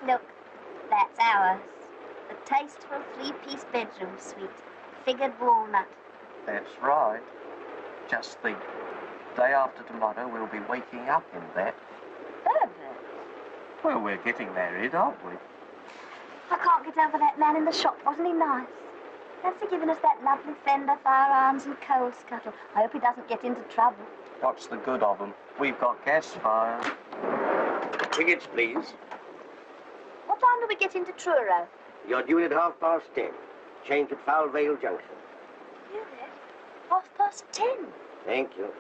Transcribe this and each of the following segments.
Look, that's ours. The tasteful three-piece bedroom suite. Figured walnut. That's right. Just think, day after tomorrow we'll be waking up in that. Herbert. Well, we're getting married, aren't we? I can't get over that man in the shop. Wasn't he nice? Thanks for giving us that lovely fender, firearms and coal scuttle. I hope he doesn't get into trouble. What's the good of them? We've got gas fire. Tickets, please. What time do we get into Truro? You're due at 10:30. Change at Foul Vale Junction. You there? 10:30. Thank you.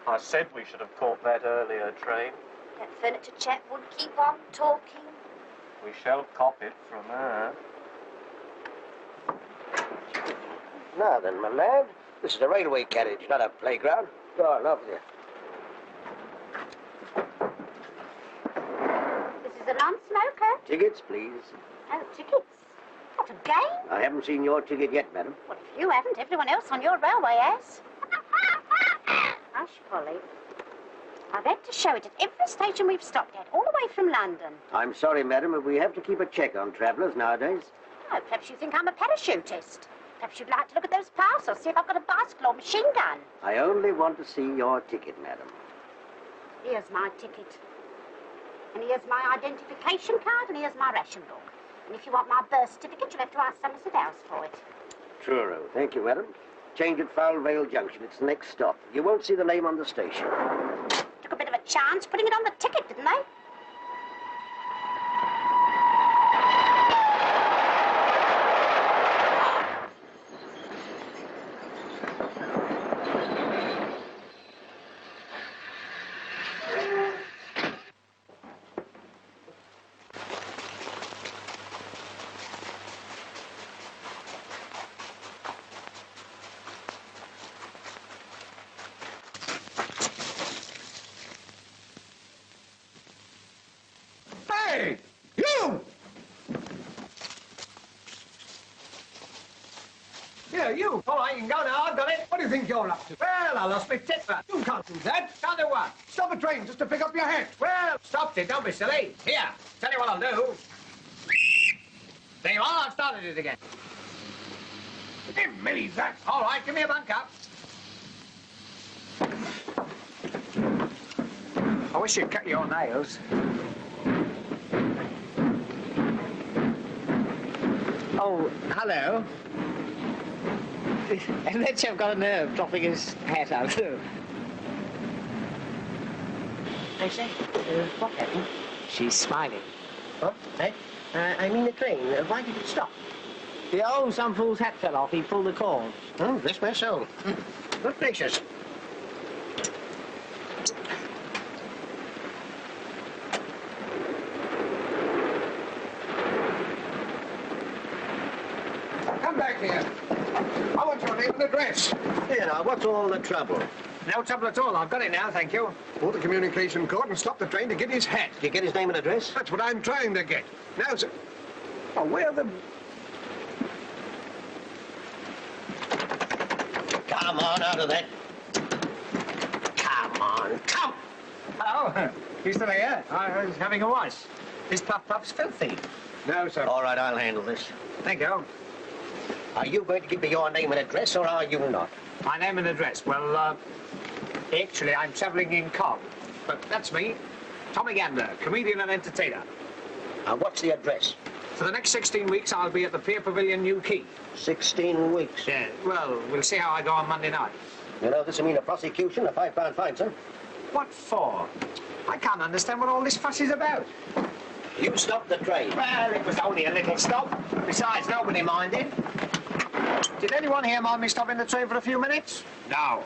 I said we should have caught that earlier train. That furniture chap would keep on talking. We shall cop it from her. Now then, my lad, this is a railway carriage, not a playground. Go on, off with you. This is a non-smoker. Tickets, please. Oh, tickets. What a game. I haven't seen your ticket yet, madam. Well, if you haven't, everyone else on your railway has. Hush, Polly. I've had to show it at every station we've stopped at, all the way from London. I'm sorry, madam, but we have to keep a check on travellers nowadays. Oh, perhaps you think I'm a parachutist. Perhaps you'd like to look at those parcels, see if I've got a bicycle or machine gun. I only want to see your ticket, madam. Here's my ticket. And here's my identification card, and here's my ration book. And if you want my birth certificate, you'll have to ask Somerset House for it. Truro. Thank you, madam. Change at Foul Vale Junction. It's the next stop. You won't see the name on the station. Took a bit of a chance putting it on the ticket, didn't they? Hey! You! Yeah, you. All right, you can go now. I've got it. What do you think you're up to? Well, I lost my tip. You can't do that. Can't do what? Stop a train just to pick up your hat. Well, stopped it. Don't be silly. Here, tell you what I'll do. There you are. I've started it again. Give me that. All right, give me a bunk up. I wish you'd cut your nails. Oh, hello. And that chap got a nerve dropping his hat out. I say, what happened? She's smiling. What? Eh? I mean the train. Why did it stop? Oh, some fool's hat fell off. He pulled the cord. Oh, bless my soul. Good gracious. Come back here. I want your name and address. Here now, what's all the trouble? No trouble at all. I've got it now, thank you. Pull the communication cord and stop the train to get his hat. Did you get his name and address? That's what I'm trying to get. Now, sir. Oh, where the... Come on, out of that. Come on, come. Hello. You still here? I was having a wash. This puff-puff's filthy. No, sir. All right, I'll handle this. Thank you. Are you going to give me your name and address, or are you not? My name and address. Well, actually, I'm travelling in Cobb. But that's me. Tommy Gander, comedian and entertainer. And what's the address? For the next 16 weeks, I'll be at the Pier Pavilion, New Quay. 16 weeks. Yeah, well, we'll see how I go on Monday night. You know, this will mean a prosecution, a £5 fine, sir. What for? I can't understand what all this fuss is about. You stopped the train. Well, it was only a little stop. Besides, nobody minded. Did anyone here mind me stopping the train for a few minutes? No.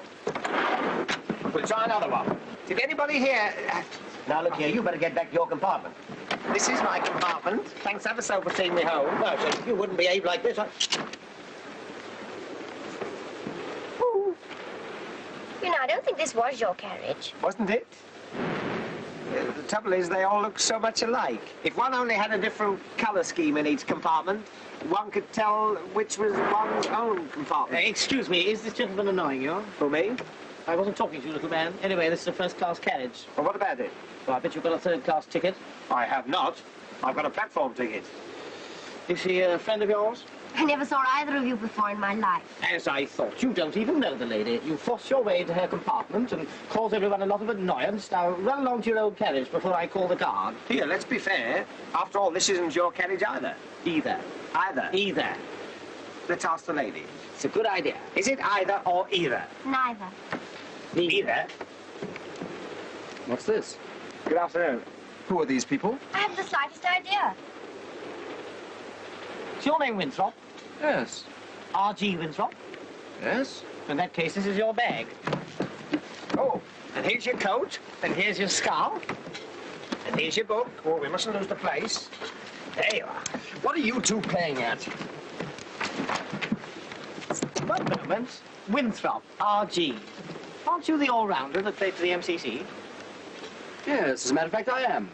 We'll try another one. Did anybody here... Now, look here, you better get back to your compartment. This is my compartment. Thanks ever so for seeing me home. No, sir, if you wouldn't behave like this, Ooh. You know, I don't think this was your carriage. Wasn't it? The trouble is, they all look so much alike. If one only had a different colour scheme in each compartment, one could tell which was one's own compartment. Excuse me, is this gentleman annoying you? For me? I wasn't talking to you, little man. Anyway, this is a first-class carriage. Well, what about it? Well, I bet you've got a third-class ticket. I have not. I've got a platform ticket. Is she a friend of yours? I never saw either of you before in my life. As I thought. You don't even know the lady. You force your way into her compartment and cause everyone a lot of annoyance. Now, run along to your own carriage before I call the guard. Here, let's be fair. After all, this isn't your carriage either. Either. Either. Let's ask the lady. It's a good idea. Is it either or either? Neither. Either? What's this? Good afternoon. Who are these people? I haven't the slightest idea. Is your name Winthrop? Yes. R.G. Winthrop? Yes? In that case, this is your bag. Oh, and here's your coat. And here's your scarf. And here's your book. Oh, we mustn't lose the place. There you are. What are you two playing at? One moment. Winthrop, R.G. Aren't you the all-rounder that played for the MCC? Yes, as a matter of fact, I am.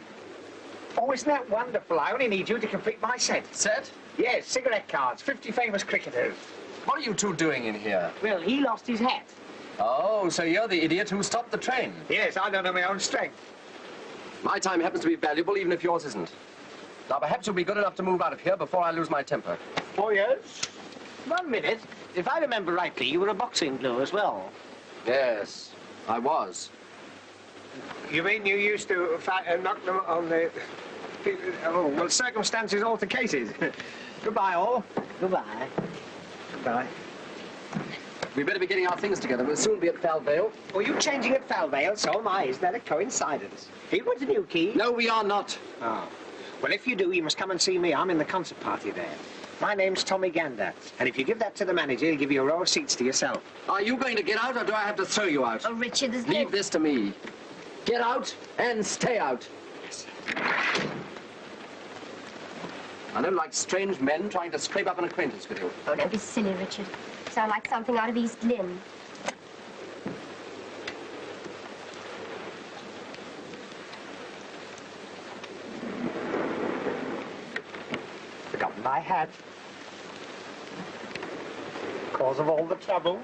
Oh, isn't that wonderful? I only need you to complete my set. Set? Yes, cigarette cards, 50 famous cricketers. What are you two doing in here? Well, he lost his hat. Oh, so you're the idiot who stopped the train. Yes, I don't know my own strength. My time happens to be valuable, even if yours isn't. Now, perhaps you'll be good enough to move out of here before I lose my temper. 4 years? 1 minute. If I remember rightly, you were a boxing glue as well. Yes, I was. You mean you used to knock them on the... Oh, well, circumstances alter cases. Goodbye, all. Goodbye. Goodbye. We better be getting our things together. We'll soon be at Falvale. Well, you changing at Falvale, so am I. Is that a coincidence? You want a new key? No, we are not. Oh. Well, if you do, you must come and see me. I'm in the concert party there. My name's Tommy Gander, and if you give that to the manager, he'll give you a row of seats to yourself. Are you going to get out, or do I have to throw you out? Oh, Richard, there's Leave this to me. Get out and stay out. Yes. I don't like strange men trying to scrape up an acquaintance with you. Oh, don't be silly, Richard. You sound like something out of East Lynne. Forgotten my hat. Cause of all the trouble.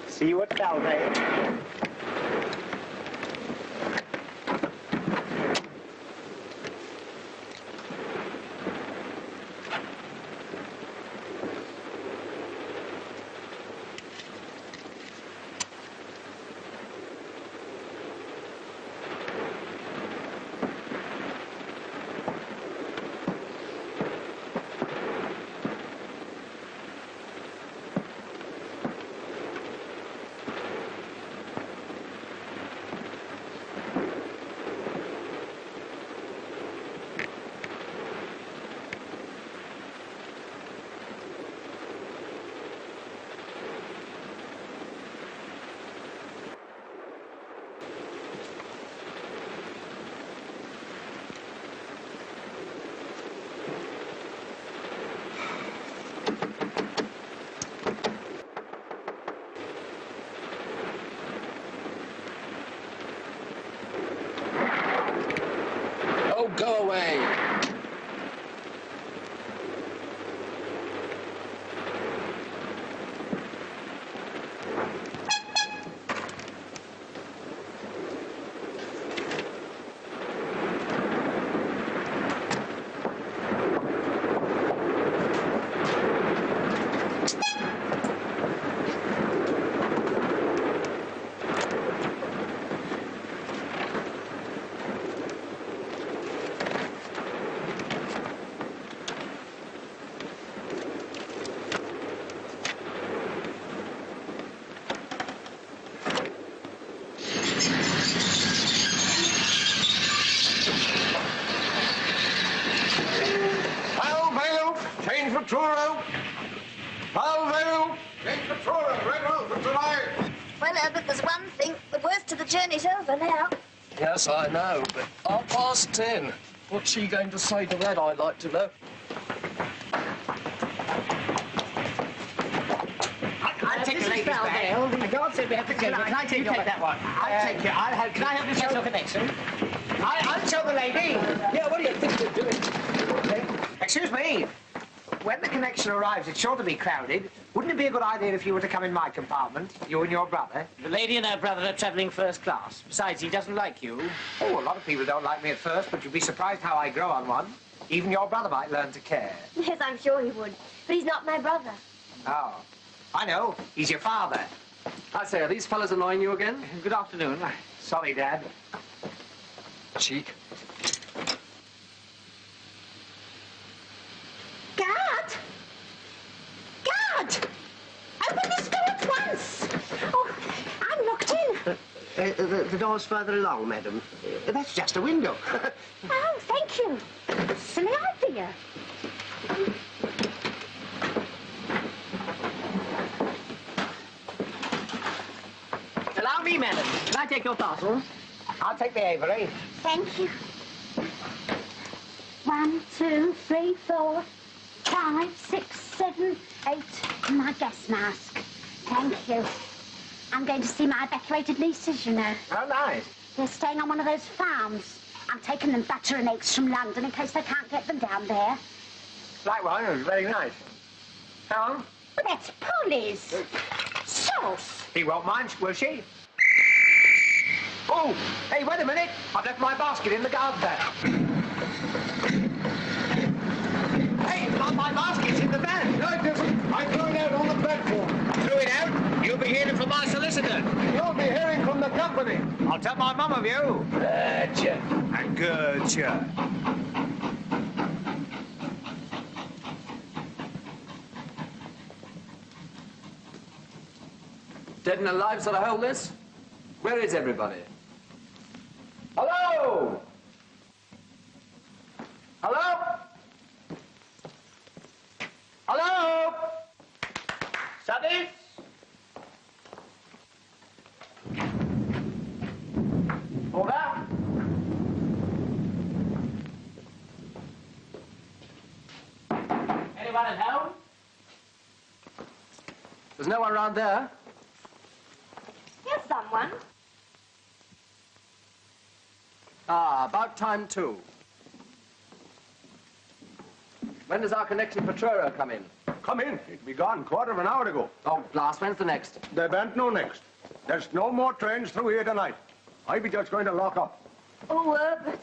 See you at Falvale. Oh, go away. Falvale, change for Truro. Falvale, change for Truro. Red road for tonight. Well, Herbert, there's one thing. The worst of the journey's over now. Yes, I know, but 10:30. What's she going to say to that, I'd like to know? I'll take the ladies back. Falvale. The guard said we have to change it. Can I take that one? I'll take you. Can I help you set your connection? I'll show the lady. Yeah, what do you think you're doing? Excuse me. when the connection arrives, it's sure to be crowded. Wouldn't it be a good idea if you were to come in my compartment, you and your brother? The lady and her brother are travelling first class. Besides, he doesn't like you. Oh, a lot of people don't like me at first, but you'd be surprised how I grow on one. Even your brother might learn to care. Yes, I'm sure he would. But he's not my brother. Oh, I know. He's your father. I say, are these fellas annoying you again? Good afternoon. Sorry, Dad. Cheek. Guard! Guard! Open this door at once! Oh, I'm locked in. The door's further along, madam. That's just a window. Oh, thank you. Silly idea. Allow me, madam. Can I take your parcels? I'll take the Avery. Thank you. 1, 2, 3, 4, 5, 6, 7, 8. My gas mask. Thank you. I'm going to see my evacuated nieces, you know. Oh, nice. They're staying on one of those farms. I'm taking them butter and eggs from London in case they can't get them down there. Like one, it was very nice. How on? But that's Polly's. Sauce. He won't mind, will she? Oh, hey, wait a minute. I've left my basket in the garden there. Hey, my basket's in the van. No, it isn't. I threw it out on the platform. Threw it out? You'll be hearing from my solicitor. You'll be hearing from the company. I'll tell my mum of you. Gotcha. And gotcha. Dead and alive sort of hold this? Where is everybody? Hello? Hello? Hello? Study? Over? Anyone at home? There's no one around there. Here's someone. Ah, about time too. When does our connection for Truro come in? Come in. It be gone quarter of an hour ago. Oh, blast, when's the next? There ben't no next. There's no more trains through here tonight. I be just going to lock up. Oh, but...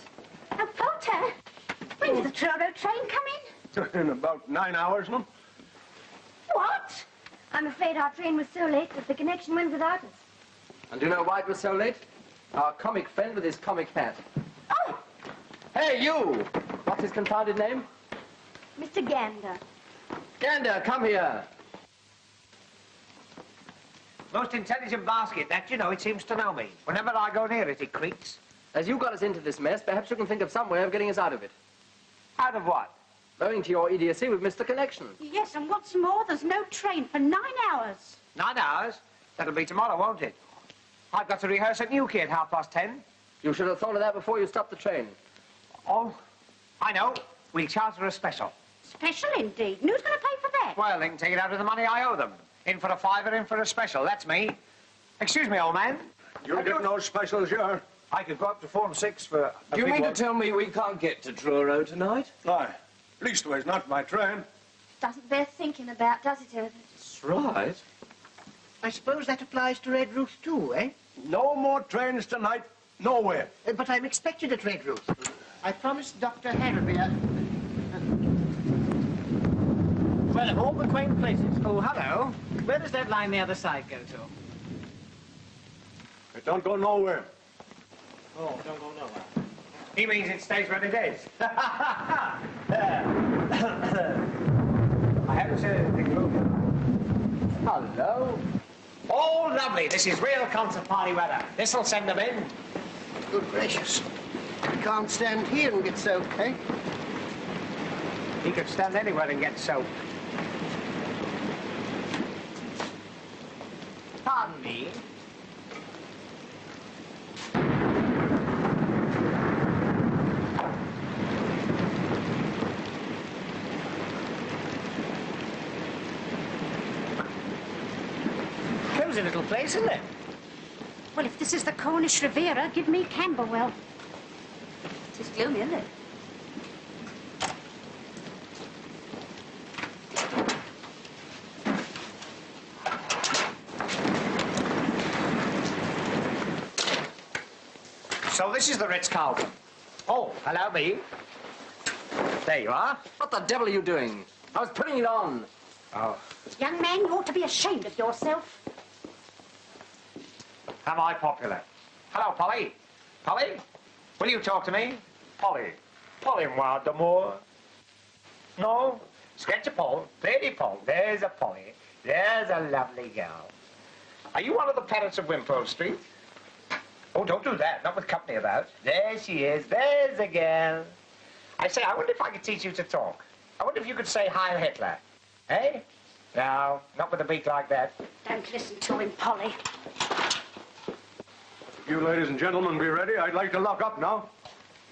Oh, Potter, when's the Truro train come in? In about 9 hours, no? What? I'm afraid our train was so late that the connection went without us. And do you know why it was so late? Our comic friend with his comic hat. Oh, Hey, you! What's his confounded name? Mr. Gander. Gander, come here. Most intelligent basket, that, you know, it seems to know me. Whenever I go near it, it creaks. As you got us into this mess, perhaps you can think of some way of getting us out of it. Out of what? Owing to your idiocy, we've missed the connection. yes, and what's more, there's no train for 9 hours. 9 hours? That'll be tomorrow, won't it? I've got to rehearse at Newquay at 10:30. You should have thought of that before you stopped the train. Oh, I know. We'll charter a special. Special indeed. And who's going to pay for that? Well, they can take it out of the money I owe them. In for a fiver, in for a special. That's me. Excuse me, old man. You'll get no specials here. I could go up to 4 and 6 for a Do you big mean one. to tell me we can't get to Truro tonight? Aye. Leastways, not my train. Doesn't bear thinking about, does it, Herbert? That's right. I suppose that applies to Red Route too, eh? No more trains tonight, nowhere. But I'm expected at Red Route. I promised Dr. Harrowby. Well, of all the quaint places. Oh, hello. Where does that line the other side go to? It don't go nowhere. Oh, don't go nowhere. He means it stays where it is. I haven't said anything rude. Hello. Oh, lovely. This is real concert party weather. This'll send them in. Good gracious. You can't stand here and get soaked, eh? He could stand anywhere and get soaked. Pardon me. Cozy little place, isn't it? Well, if this is the Cornish Riviera, give me Camberwell. It's gloomy, isn't it? So this is the Ritz-Carlton. Oh, allow me. There you are. What the devil are you doing? I was putting it on. Oh. Young man, you ought to be ashamed of yourself. Am I popular? Hello, Polly. Polly? Will you talk to me? Polly. Polly Waldemore. No? Sketch a Paul. Lady Paul. There's a Polly. There's a lovely girl. Are you one of the parents of Wimpole Street? Oh, don't do that. Not with company about. There she is. There's a girl. I say, I wonder if I could teach you to talk. I wonder if you could say Heil Hitler. Eh? No, not with a beak like that. Don't listen to him, Polly. You ladies and gentlemen be ready. I'd like to lock up now.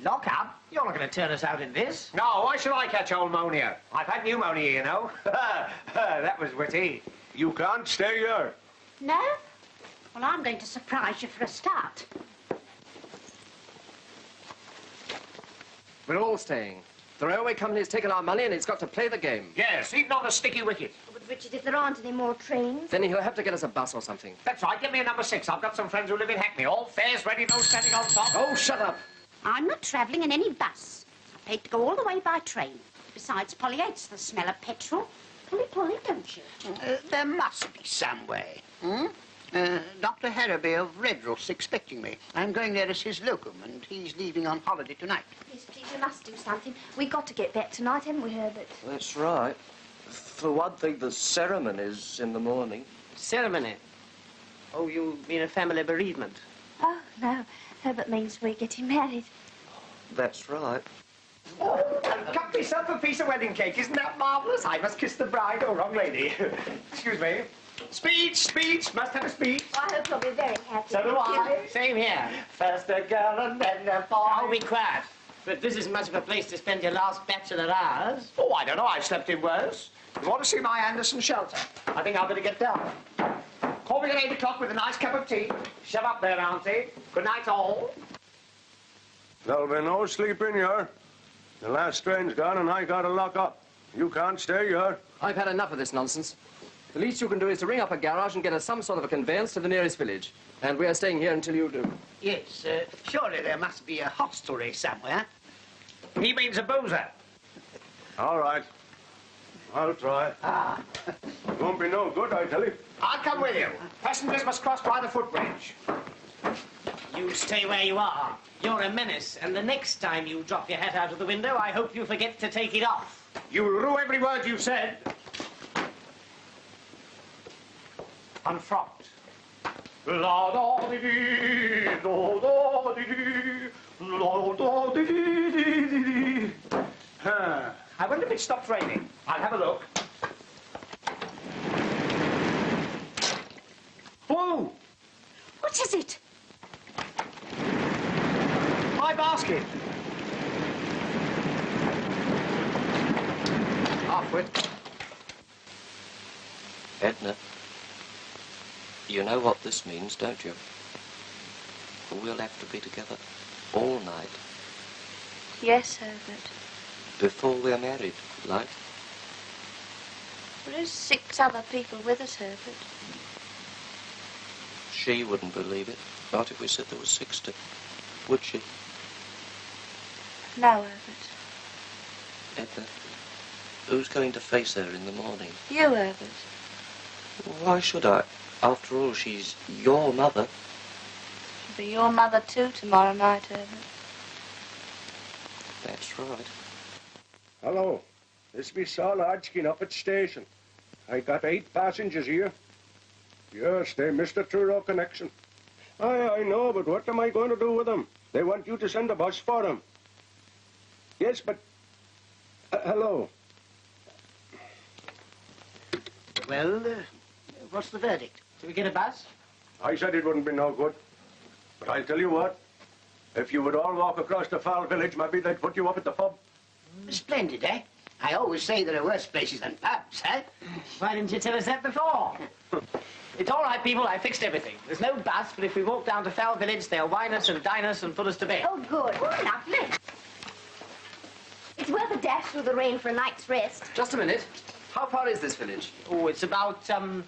Lock up? You're not going to turn us out in this. No, why should I catch old pneumonia? I've had pneumonia, you know. That was witty. You can't stay here. No? Well, I'm going to surprise you for a start. We're all staying. The railway company's taken our money and it's got to play the game. Yes, even on the sticky wicket. But, Richard, if there aren't any more trains... Then he'll have to get us a bus or something. That's right, get me a number 6. I've got some friends who live in Hackney. All fares ready, no standing on top. Oh, shut up. I'm not travelling in any bus. I paid to go all the way by train. Besides, Polly hates the smell of petrol. Polly, don't you? There must be some way. Dr. Harraby of Redruth's expecting me. I'm going there as his locum, and he's leaving on holiday tonight. Yes, please, we must do something. We've got to get back tonight, haven't we, Herbert? That's right. For one thing, the ceremony's in the morning. Ceremony? Oh, you mean a family bereavement? Oh, no. Herbert means we're getting married. That's right. Oh, cut myself a piece of wedding cake. Isn't that marvellous? I must kiss the bride. Oh, wrong lady. Excuse me. Speech. Must have a speech. I hope you'll be very happy. So do I. Same here. First a girl and then a boy. Oh, be quiet. But this isn't much of a place to spend your last bachelor hours. Oh, I don't know. I've slept in worse. You want to see my Anderson shelter? I think I'll better get down. Call me at 8 o'clock with a nice cup of tea. Shut up there, Auntie. Good night, all. There'll be no sleep in here. The last train's gone and I gotta lock up. You can't stay here. I've had enough of this nonsense. The least you can do is to ring up a garage and get us some sort of a conveyance to the nearest village. And we are staying here until you do. Yes, surely there must be a hostelry somewhere. He means a boozer. All right. I'll try. Won't be no good, I tell you. I'll come with you. Passengers must cross by the footbridge. You stay where you are. You're a menace, and the next time you drop your hat out of the window, I hope you forget to take it off. You'll rue every word you've said. Unfrocked. La-da-dee-dee, la-da-dee-dee, la-da-dee-dee-dee-dee. I wonder if it stopped raining. I'll have a look. Whoa! What is it? My basket. Half-wit. Edna, you know what this means, don't you? We'll have to be together all night. Yes, Herbert. Before we're married, like. There's 6 other people with us, Herbert. She wouldn't believe it. Not if we said there were 60. Would she? No, Herbert. Edna, who's going to face her in the morning? You, Herbert. Why should I? After all, she's your mother. She'll be your mother, too, tomorrow night, Herbert. That's right. Hello. This be Saul Hodgkin up at station. I got 8 passengers here. Yes, they missed the Truro connection. I know, but what am I going to do with them? They want you to send a bus for them. Yes, but... hello. Well, what's the verdict? Do we get a bus? I said it wouldn't be no good. But I'll tell you what. If you would all walk across the foul village, maybe they'd put you up at the pub. Splendid, eh? I always say there are worse places than pubs, eh? Why didn't you tell us that before? It's all right, people. I fixed everything. There's no bus, but if we walk down to Foul Village, they'll wine us and dine us and put us to bed. Oh, good. Lovely. It's worth a dash through the rain for a night's rest. Just a minute. How far is this village? Oh, it's about, I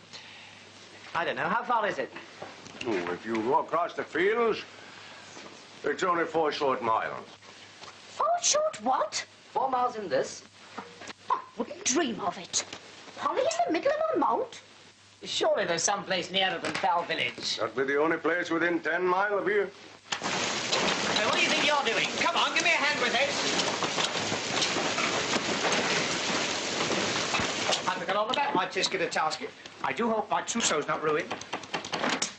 don't know. How far is it? Oh, if you go across the fields, It's only 4 short miles. 4 short what? 4 miles in this. I wouldn't dream of it. Polly in the middle of a moat? Surely there's some place nearer than Fowl Village. That'd be the only place within 10 miles of here. So what do you think you're doing? Come on, give me a hand with this. Time to get on the back, my tisket and tasket. I do hope my trousseau's not ruined.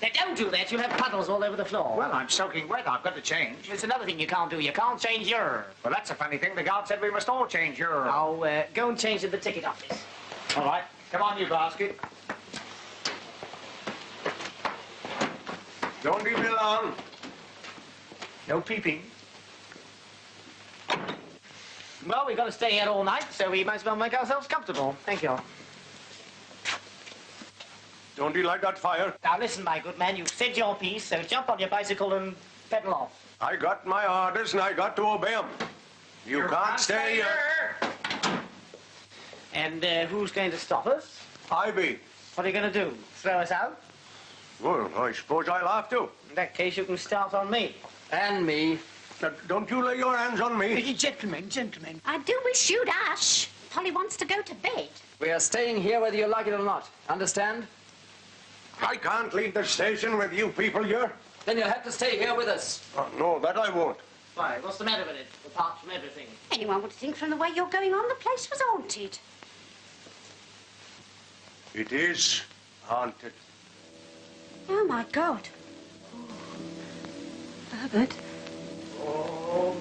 Now, don't do that. You'll have puddles all over the floor. Well, I'm soaking wet. I've got to change. There's another thing you can't do. You can't change your... Well, that's a funny thing. The guard said we must all change your... Oh, go and change at the ticket office. All right. Come on, you basket. Don't leave me alone. No peeping. Well, we've got to stay here all night, so we might as well make ourselves comfortable. Thank you. Don't you like that fire? Now, listen, my good man, you've said your piece, so jump on your bicycle and pedal off. I got my orders and I got to obey them. You can't stay here. And who's going to stop us? I be. What are you going to do? Throw us out? Well, I suppose I'll have to. In that case, you can start on me. And me. Don't you lay your hands on me. Gentlemen, gentlemen. I do wish you'd hush. Polly wants to go to bed. We are staying here whether you like it or not. Understand? I can't leave the station with you people here. Then you'll have to stay here with us. Oh, no, that I won't. Why, what's the matter with it, apart from everything? Anyone would think from the way you're going on the place was haunted. It is haunted. Oh, my God. Herbert. Oh.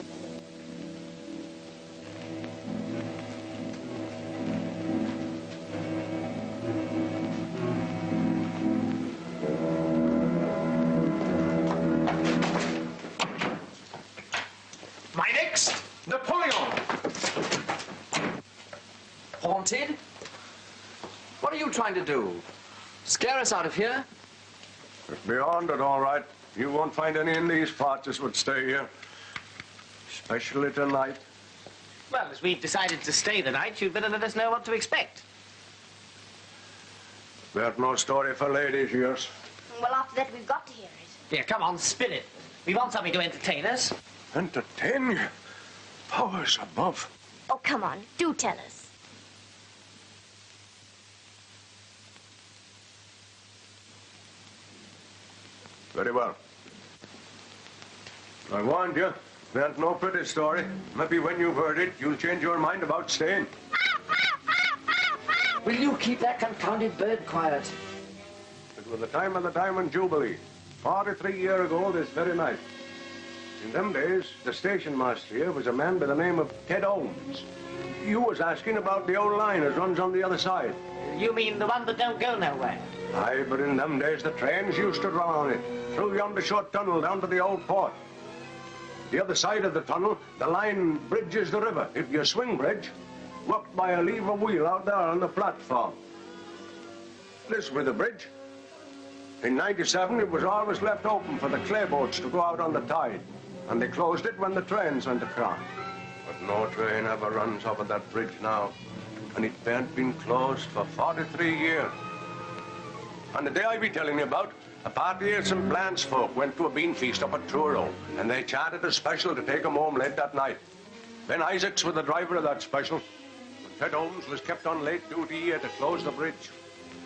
My next, Napoleon. Haunted? What are you trying to do? Scare us out of here? It's beyond it, all right. You won't find any in these parts that would stay here. Especially tonight. Well, as we've decided to stay the night, you'd better let us know what to expect. There's no story for ladies, yours. Well, after that, we've got to hear it. Here, come on, spin it. We want something to entertain us. Entertain you? Powers above. Oh, come on. Do tell us. Very well. I warned you. There's no pretty story. Maybe when you've heard it, you'll change your mind about staying. Will you keep that confounded bird quiet? It was the time of the Diamond Jubilee. 43 years ago this very night. In them days, the station master here was a man by the name of Ted Owens. You was asking about the old line that runs on the other side. You mean the one that don't go nowhere? Aye, but in them days, the trains used to run on it, through yonder short tunnel down to the old port. The other side of the tunnel, the line bridges the river. If you swing bridge, worked by a lever wheel out there on the platform. This was the bridge. In '97, it was always left open for the clay boats to go out on the tide, and they closed it when the trains went across. But no train ever runs over that bridge now, and it ain't been closed for 43 years. On the day I be telling you about, a party of St. Blanche folk went to a bean feast up at Truro, and they chartered a special to take 'em home late that night. Ben Isaacs was the driver of that special. But Ted Owens was kept on late duty here to close the bridge.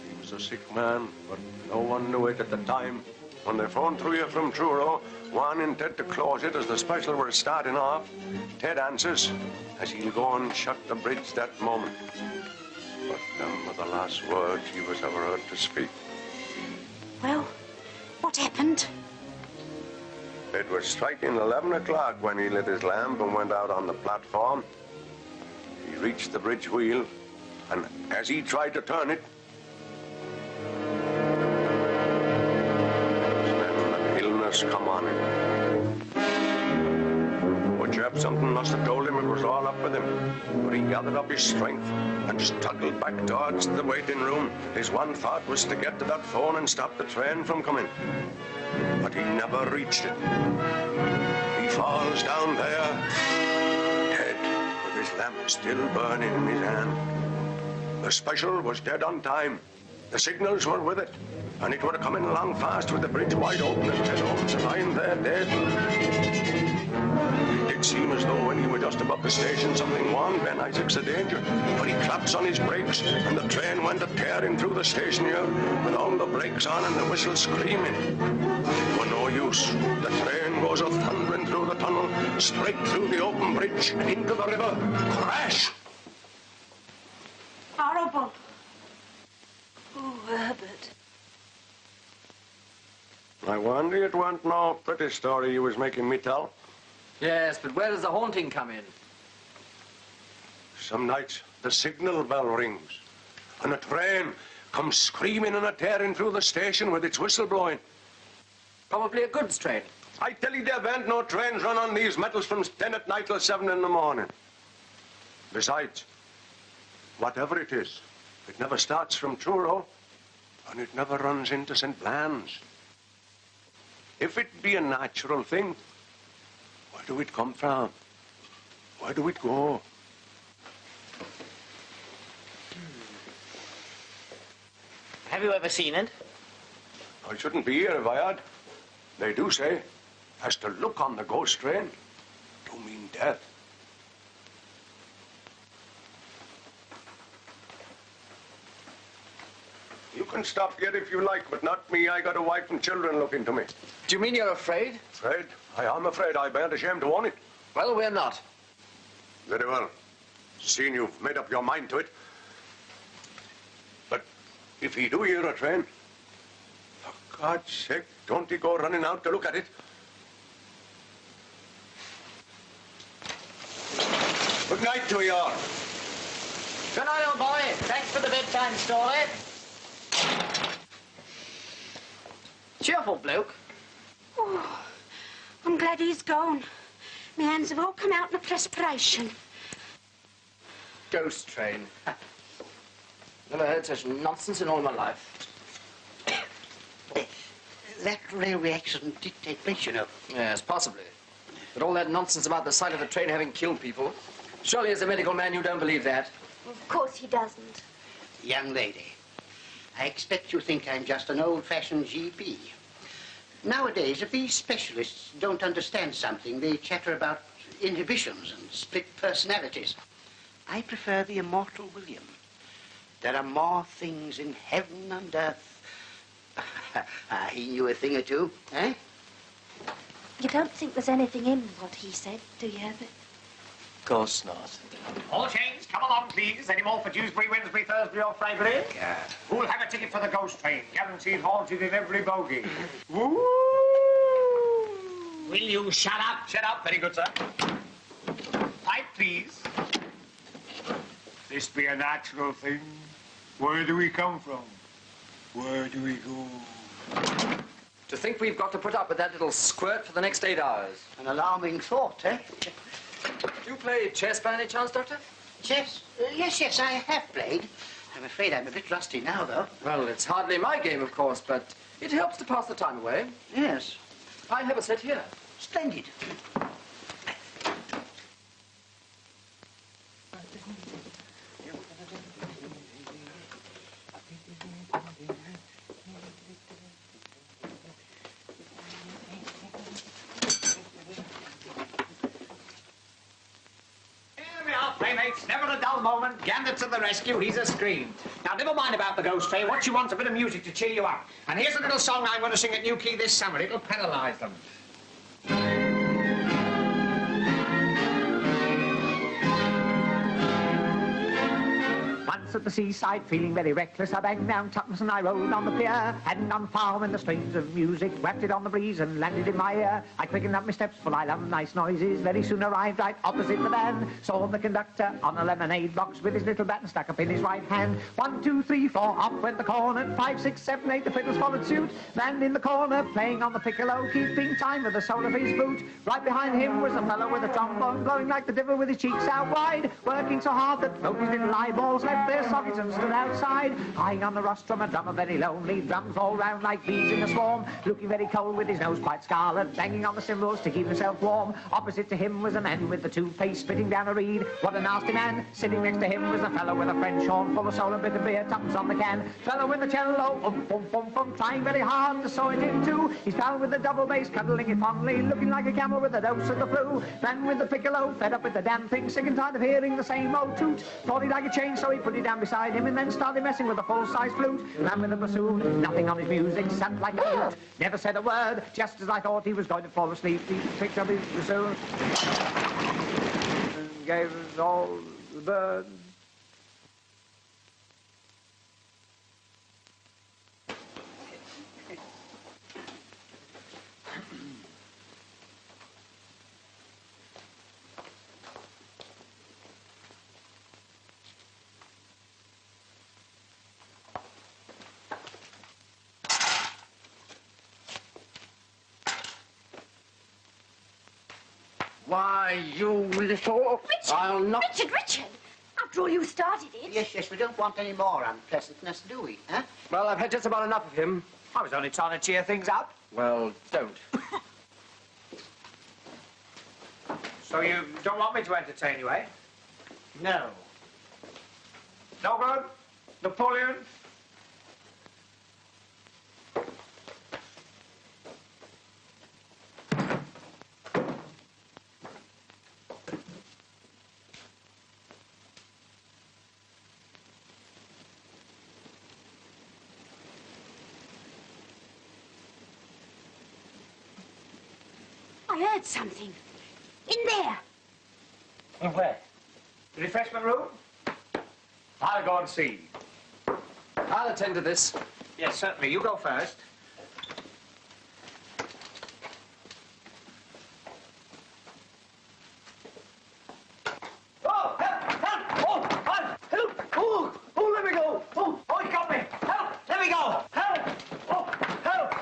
He was a sick man, but no one knew it at the time. When they phoned through here from Truro, warning Ted to close it as the special were starting off, Ted answers as he'll go and shut the bridge that moment. But them were the last words he was ever heard to speak. Well, what happened? It was striking 11 o'clock when he lit his lamp and went out on the platform. He reached the bridge wheel, and as he tried to turn it, then an illness come on him. Oh, chap, something must have told him it was all up with him. But he gathered up his strength and struggled back towards the waiting room. His one thought was to get to that phone and stop the train from coming. But he never reached it. He falls down there, dead, with his lamp still burning in his hand. The special was dead on time. The signals were with it, and it were coming along fast with the bridge wide open and Ted Owens lying there dead. just above the station, something warned Ben Isaacs of danger. But he claps on his brakes, and the train went a-tearing through the station here, with all the brakes on and the whistle screaming. But no use. The train goes a-thundering through the tunnel, straight through the open bridge, and into the river. Crash! Horrible. Oh, Herbert. I wonder it weren't no pretty story you was making me tell. Yes, but where does the haunting come in? Some nights the signal bell rings, and a train comes screaming and a-tearing through the station with its whistle blowing. Probably a goods train. I tell you, there ain't no trains run on these metals from 10 at night till 7 in the morning. Besides, whatever it is, it never starts from Truro, and it never runs into St. Bland's. If it be a natural thing, where do it come from? Where do it go? Have you ever seen it? I shouldn't be here if I had. They do say, as to look on the ghost train, do mean death. You can stop yet if you like, but not me. I got a wife and children looking to me. Do you mean you're afraid? Afraid? I am afraid. I bearn't ashamed to own it. Well, we're not. Very well. Seeing you've made up your mind to it. But if he do hear a train, for God's sake, don't he go running out to look at it? Good night to you all. Good night, old boy. Thanks for the bedtime story. Cheerful bloke. Oh, I'm glad he's gone. My hands have all come out in a perspiration. Ghost train. Never heard such nonsense in all my life. That railway accident did take place, you know. Yes, possibly. But all that nonsense about the sight of the train having killed people. Surely as a medical man you don't believe that. Of course he doesn't. Young lady, I expect you think I'm just an old-fashioned GP. Nowadays, if these specialists don't understand something, they chatter about inhibitions and split personalities. I prefer the immortal William. There are more things in heaven and earth. He knew a thing or two, eh? You don't think there's anything in what he said, do you, Herbert? Of course not. All chains, come along, please. Any more for Dewsbury, Wednesbury, Thursbury, or Friday? Who'll have a ticket for the ghost train? Guaranteed haunted in every bogie. Woo! Will you shut up? Shut up. Very good, sir. Pipe, please. This be a natural thing. Where do we come from? Where do we go? To think we've got to put up with that little squirt for the next 8 hours. An alarming thought, eh? Do you play chess by any chance, Doctor? Chess? Yes, I have played. I'm afraid I'm a bit rusty now, though. Well, it's hardly my game, of course, but it helps to pass the time away. Yes. I have a set here. Splendid. Playmates, never a dull moment. Gander to the rescue, he's a scream. Now, never mind about the ghost train. What you want, a bit of music to cheer you up. And here's a little song I'm going to sing at New Quay this summer. It'll penalise them. Once at the seaside, feeling very reckless, I banged down tuppence and I rode on the pier. Hadn't gone far when the strains of music wafted on the breeze and landed in my ear. I quickened up my steps, for I love nice noises. Very soon arrived right opposite the band. Saw the conductor on a lemonade box with his little baton stuck up in his right hand. 1, 2, 3, 4, up went the cornet. 5, 6, 7, 8, the fiddles followed suit. Man in the corner, playing on the piccolo, keeping time with the sole of his boot. Right behind him was a fellow with a trombone, blowing like the devil with his cheeks out wide, working so hard that both his little eyeballs left their the sockets and stood outside, eyeing on the rostrum a drummer very lonely, drums all round like bees in a swarm, looking very cold with his nose quite scarlet, banging on the cymbals to keep himself warm. Opposite to him was a man with the two-face spitting down a reed. What a nasty man. Sitting next to him was a fellow with a French horn full of soul and bit of beer, tuppence on the can. Fellow with the cello, trying very hard to saw it in two. He's found with the double bass, cuddling it fondly, looking like a camel with a dose of the flu. Man with the piccolo, fed up with the damn thing, sick and tired of hearing the same old toot. Thought he'd like a change, so he put it down beside him and then started messing with a full-size flute. Man with a bassoon, nothing on his music, sat like a flute. Never said a word, just as I thought he was going to fall asleep. He picked up his bassoon and gave us all the birds. Why, you little... I'll not... Richard! After all, you started it. Yes, we don't want any more unpleasantness, do we, huh? Well, I've had just about enough of him. I was only trying to cheer things up. Well, don't. So you don't want me to entertain you, eh? No. No good? Napoleon? I heard something. In there. In where? The refreshment room? I'll go and see. I'll attend to this. Yes, certainly. You go first. Oh, help! Oh, help! Oh, let me go! Oh, he got me! Help! Let me go! Help! Oh, help!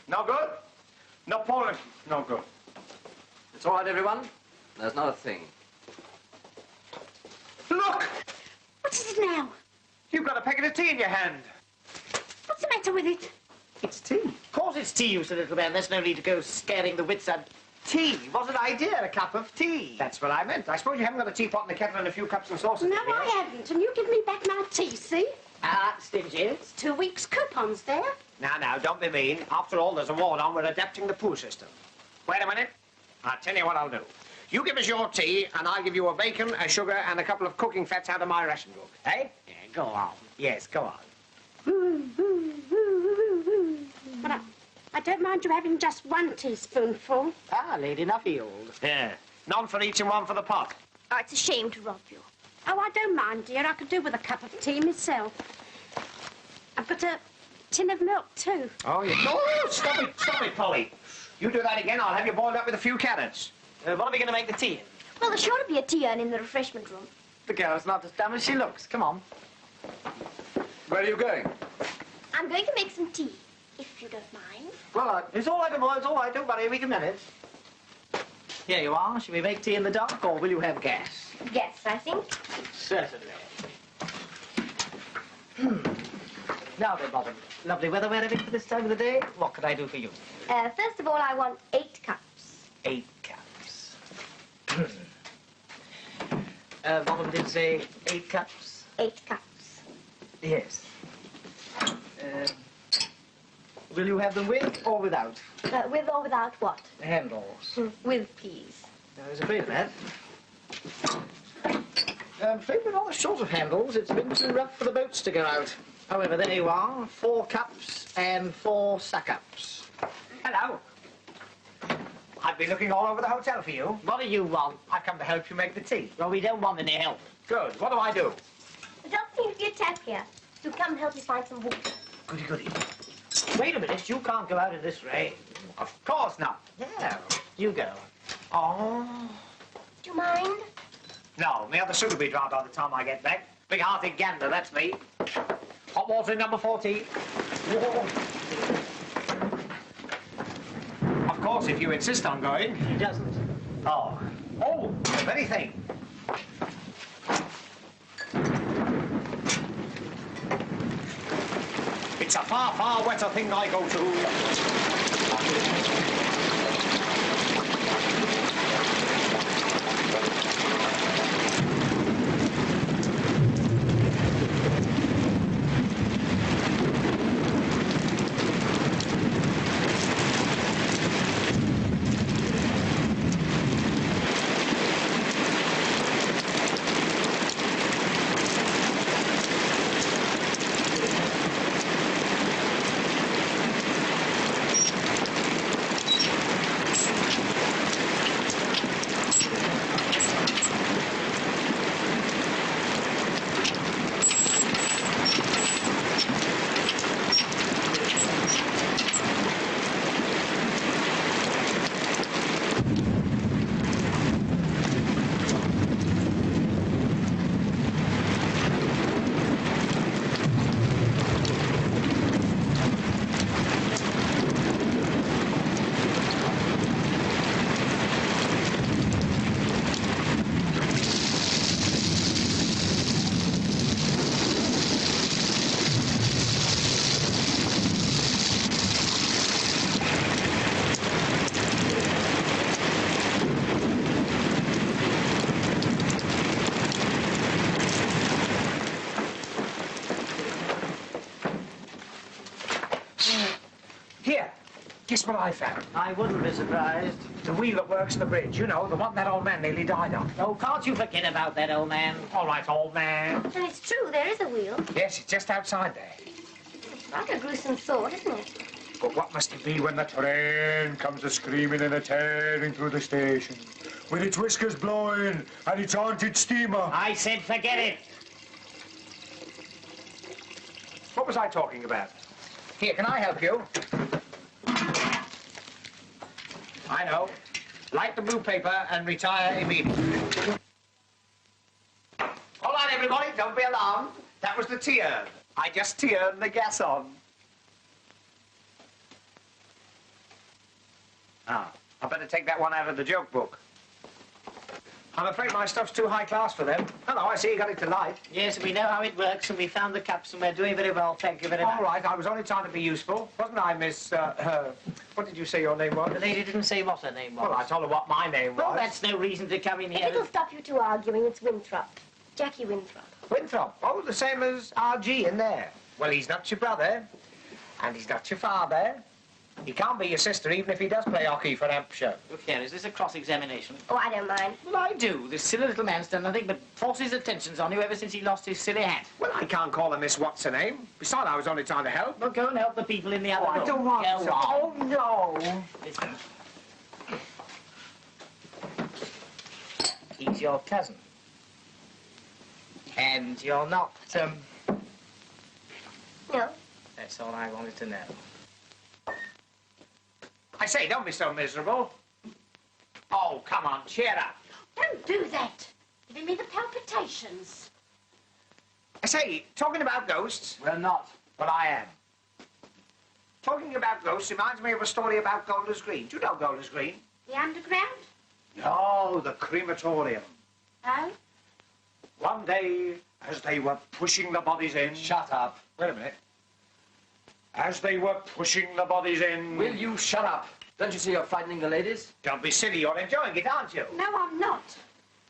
No good? Napoleon, no good. It's all right, everyone. There's not a thing. Look! What is it now? You've got a packet of tea in your hand. What's the matter with it? It's tea. Of course it's tea, you silly little man. There's no need to go scaring the wits out. Tea. What an idea, a cup of tea. That's what I meant. I suppose you haven't got a teapot and a kettle and a few cups and saucers. No, I haven't. And you give me back my tea, see? Stingy. It's 2 weeks' coupons there. Now, don't be mean. After all, there's a war on. We're adapting the poo system. Wait a minute. I'll tell you what I'll do. You give us your tea, and I'll give you a bacon, a sugar, and a couple of cooking fats out of my ration book. Eh? Yeah, go on. Yes, go on. But I don't mind you having just 1 teaspoonful. Lady Nuffield. Yeah. None for each and one for the pot. Oh, it's a shame to rob you. Oh, I don't mind, dear. I could do with a cup of tea myself. I've got a tin of milk, too. Oh, yeah. No, stop it, Polly. You do that again, I'll have you boiled up with a few carrots. What are we going to make the tea in? Well, there's sure to be a tea urn in the refreshment room. The girl's not as dumb as she looks. Come on. Where are you going? I'm going to make some tea, if you don't mind. Well, it's all right, boy. It's all right. Don't worry. We can manage. Here you are. Shall we make tea in the dark, or will you have gas? Yes, I think. Certainly. Now then, Bottom. Lovely weather we're having for this time of the day. What can I do for you? First of all, I want 8 cups. 8 cups. Bottom did say 8 cups? 8 cups. Yes. Will you have them with or without? With or without what? Handles. With, please. I was afraid of that. I'm afraid we're rather short of handles. It's been too rough for the boats to go out. However, there you are. 4 cups and 4 suck-ups. Hello. I've been looking all over the hotel for you. What do you want? I've come to help you make the tea. Well, we don't want any help. Good. What do I do? There doesn't seem to be a tap here. Do come help me find some water. Goody, goody. Wait a minute. You can't go out in this rain. Of course not. Yeah. You go. Oh. Do you mind? No, my other suit will be drowned by the time I get back. Big-hearted gander, that's me. Hot water in number 14. Of course, if you insist on going. He doesn't. Oh. Oh, the very thing. It's a far, far wetter thing I go to. Guess what I found? I wouldn't be surprised. The wheel that works the bridge, you know, the one that old man nearly died on. Oh, can't you forget about that, old man? All right, old man. And it's true, there is a wheel. Yes, it's just outside there. It's like a gruesome thought, isn't it? But what must it be when the train comes a-screaming and a-tearing through the station, with its whiskers blowing and its haunted steamer? I said forget it. What was I talking about? Here, can I help you? I know. Light the blue paper and retire immediately. Hold on, everybody. Don't be alarmed. That was the tea-urn. I just turned the gas on. Ah, I better take that one out of the joke book. I'm afraid my stuff's too high class for them. Hello, I see you got it to light. Yes, we know how it works, and we found the cups, and we're doing very well, thank you very much. All right, I was only trying to be useful. Wasn't I, Miss, what did you say your name was? The lady didn't say what her name was. Well, I told her what my name was. Well, that's no reason to come in If here. it'll stop you two arguing, it's Winthrop. Jackie Winthrop. Winthrop. Oh, the same as R.G. in there. Well, he's not your brother, and he's not your father. He can't be your sister, even if he does play hockey for Hampshire. Look here, is this a cross-examination? Oh, I don't mind. Well, I do. This silly little man's done nothing but force his attentions on you ever since he lost his silly hat. Well, I can't call her Miss What's-her-name. Besides, I was only trying to help. Well, go and help the people in the other room. I don't want Go to. on. Oh, no. Listen. He's your cousin. And you're not, No. That's all I wanted to know. I say, don't be so miserable. Oh, come on, cheer up. Don't do that. Giving me the palpitations. I say, talking about ghosts... Well, not. But I am. Talking about ghosts reminds me of a story about Golders Green. Do you know Golders Green? The underground? No, the crematorium. Oh? One day, as they were pushing the bodies in... Shut up. Wait a minute. As they were pushing the bodies in... Will you shut up? Don't you see you're frightening the ladies? Don't be silly, you're enjoying it, aren't you? No, I'm not.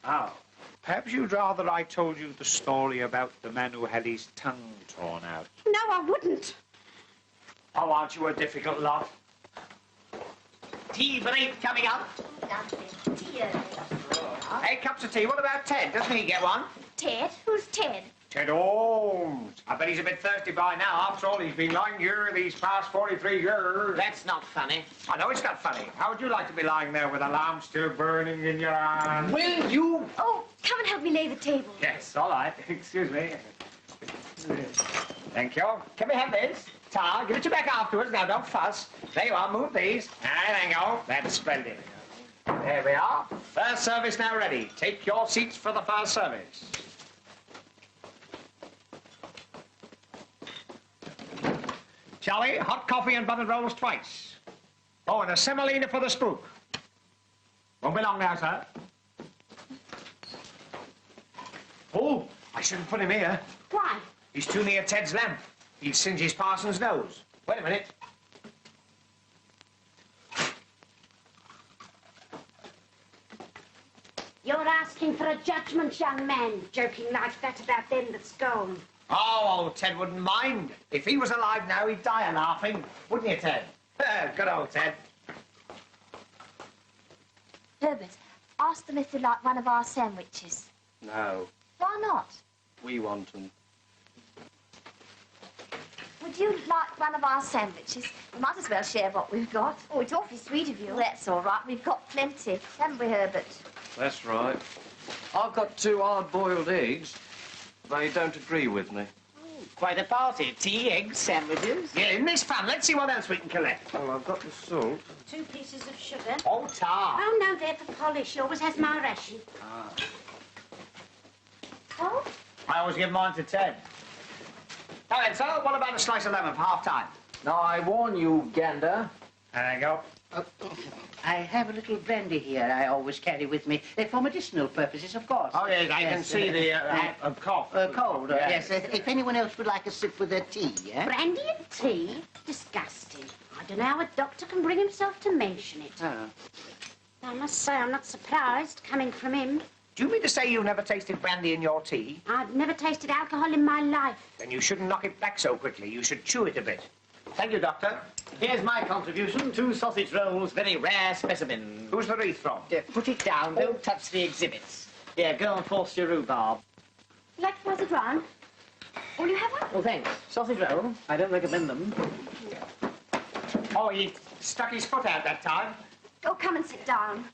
Oh. Perhaps you'd rather I told you the story about the man who had his tongue torn out. No, I wouldn't. Oh, aren't you a difficult lot? Tea for 8 coming up. Tea early. 8 cups of tea. What about Ted? Doesn't he get one? Ted? Who's Ted? Ted Holmes. I bet he's a bit thirsty by now. After all, he's been lying here these past 43 years. That's not funny. I know it's not funny. How would you like to be lying there with a lamp still burning in your hand? Will you? Oh, come and help me lay the table. Yes, all right. Excuse me. Thank you. Can we have this? Tar, give it you back afterwards. Now, don't fuss. There you are. Move these. There you go. That's splendid. There we are. First service now ready. Take your seats for the first service. Charlie, hot coffee and buttered rolls twice. Oh, and a semolina for the spook. Won't be long now, sir. Oh, I shouldn't put him here. Why? He's too near Ted's lamp. He'd singe his parson's nose. Wait a minute. You're asking for a judgment, young man, joking like that about them that's gone. Oh, old Ted wouldn't mind. If he was alive now, he'd die a laughing. Wouldn't you, Ted? Good old Ted. Herbert, ask them if they like one of our sandwiches. No, Why not? we want them. Would you like one of our sandwiches? We might as well share what we've got. Oh, it's awfully sweet of you. Well, that's all right. We've got plenty, haven't we, Herbert? That's right. I've got 2 hard-boiled eggs. They don't agree with me. Quite a party. Tea, eggs, sandwiches. Yeah, in this fan, let's see what else we can collect. Well, I've got the salt. 2 pieces of sugar. Oh, tar. Oh, no, they're for polish. She always has my ration. Oh? I always give mine to Ted. Now then, sir, what about a slice of lemon for half-time? Now, I warn you, Gander. There you go. I have a little brandy here I always carry with me, for medicinal purposes, of course. Oh, yes, I can see the cough. Cold, yes. If anyone else would like a sip with their tea, yeah? Brandy and tea? Disgusting. I don't know how a doctor can bring himself to mention it. Oh. I must say I'm not surprised, coming from him. Do you mean to say you never tasted brandy in your tea? I've never tasted alcohol in my life. Then you shouldn't knock it back so quickly. You should chew it a bit. Thank you, Doctor. Here's my contribution, 2 sausage rolls, very rare specimen. Who's the wreath from? Put it down, don't touch the exhibits. Here, go and force your rhubarb. Like to pass it round? Will you have one? Oh, thanks. Sausage roll. I don't recommend them. Oh, he stuck his foot out that time. Oh, come and sit down.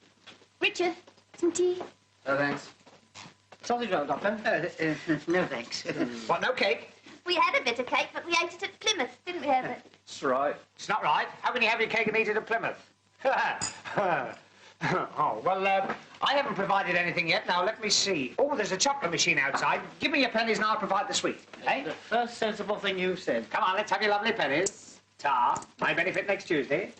Richard, some tea? No, thanks. Sausage roll, Doctor. No, thanks. What, no cake? We had a bit of cake, but we ate it at Plymouth, didn't we, Herbert? That's right. It's not right. How can you have your cake and eat it at Plymouth? Oh, well, I haven't provided anything yet. Now, let me see. Oh, there's a chocolate machine outside. Give me your pennies and I'll provide the sweet. Eh? The first sensible thing you've said. Come on, let's have your lovely pennies. Tar. My benefit next Tuesday.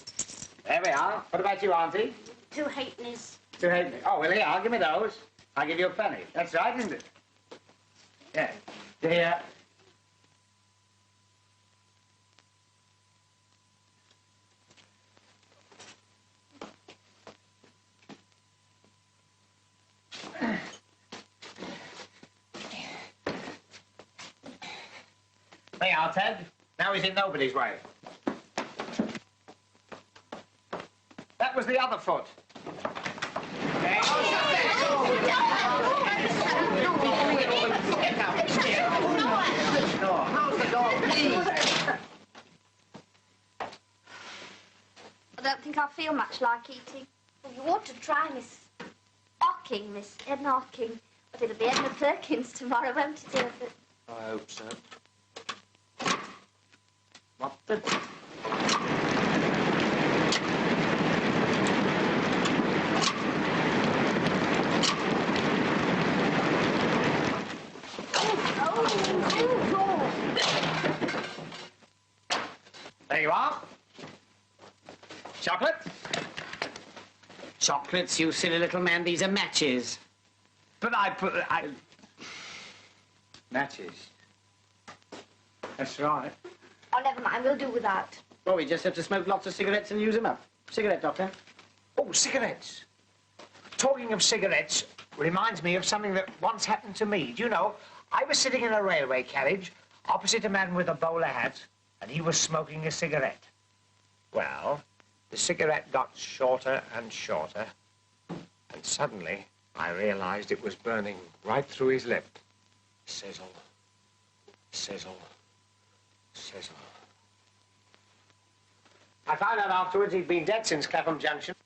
There we are. What about you, Auntie? 2 halfpennies. 2 halfpennies. Oh, well, here, give me those. I'll give you a penny. That's right, isn't it? Yeah. Here. There you are, Ted. Now he's in nobody's way. That was the other foot. Okay. How's the door, please? I don't think I feel much like eating. Well, you ought to try Miss Edna Hocking. But it'll be Edna Perkins tomorrow, won't it, Herbert? I hope so. What the... There you are. Chocolate? Chocolates, you silly little man. These are matches. But matches. That's right. Oh, never mind. We'll do without. Well, we just have to smoke lots of cigarettes and use them up. Cigarette, Doctor. Oh, cigarettes. Talking of cigarettes reminds me of something that once happened to me. Do you know, I was sitting in a railway carriage opposite a man with a bowler hat, and he was smoking a cigarette. Well, the cigarette got shorter and shorter, and suddenly I realized it was burning right through his lip. Sizzle, sizzle, sizzle. I found out afterwards he'd been dead since Clapham Junction.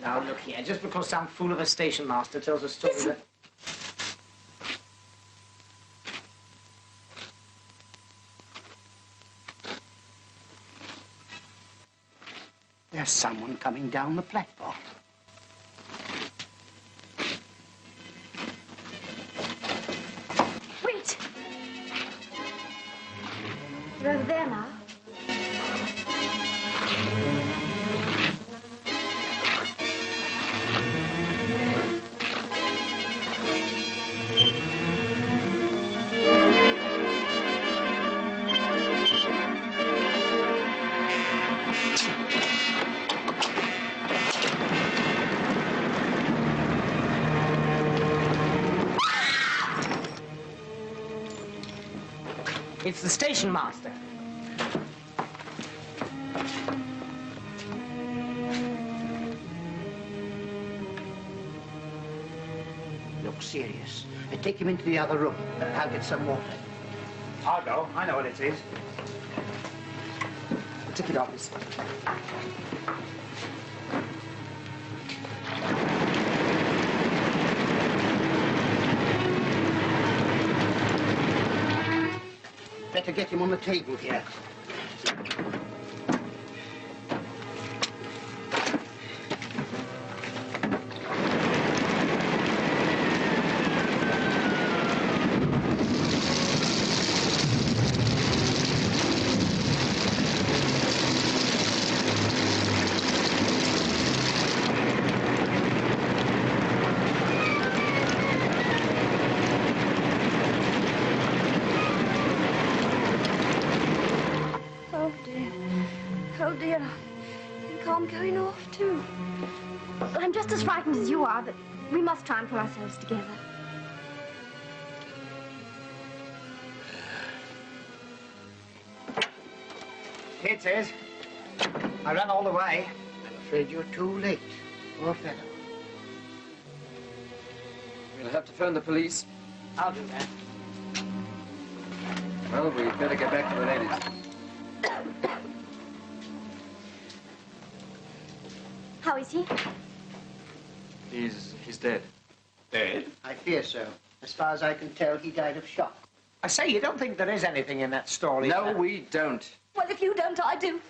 Now, look here. Just because some fool of a station master tells a story that... There's someone coming down the platform. Wait! You're over there now. It's the station master. Look serious. Take him into the other room. I'll get some water. I'll go. I know what it is. The ticket office. Better get him on the table here. I'm just as frightened as you are, but we must try and pull ourselves together. Here it is. I ran all the way. I'm afraid you're too late. Poor fellow. We'll have to phone the police. I'll do that. Well, we'd better get back to the ladies. How is he? He's dead. Dead? I fear so. As far as I can tell, he died of shock. I say, you don't think there is anything in that story? No, we don't. Well, if you don't, I do.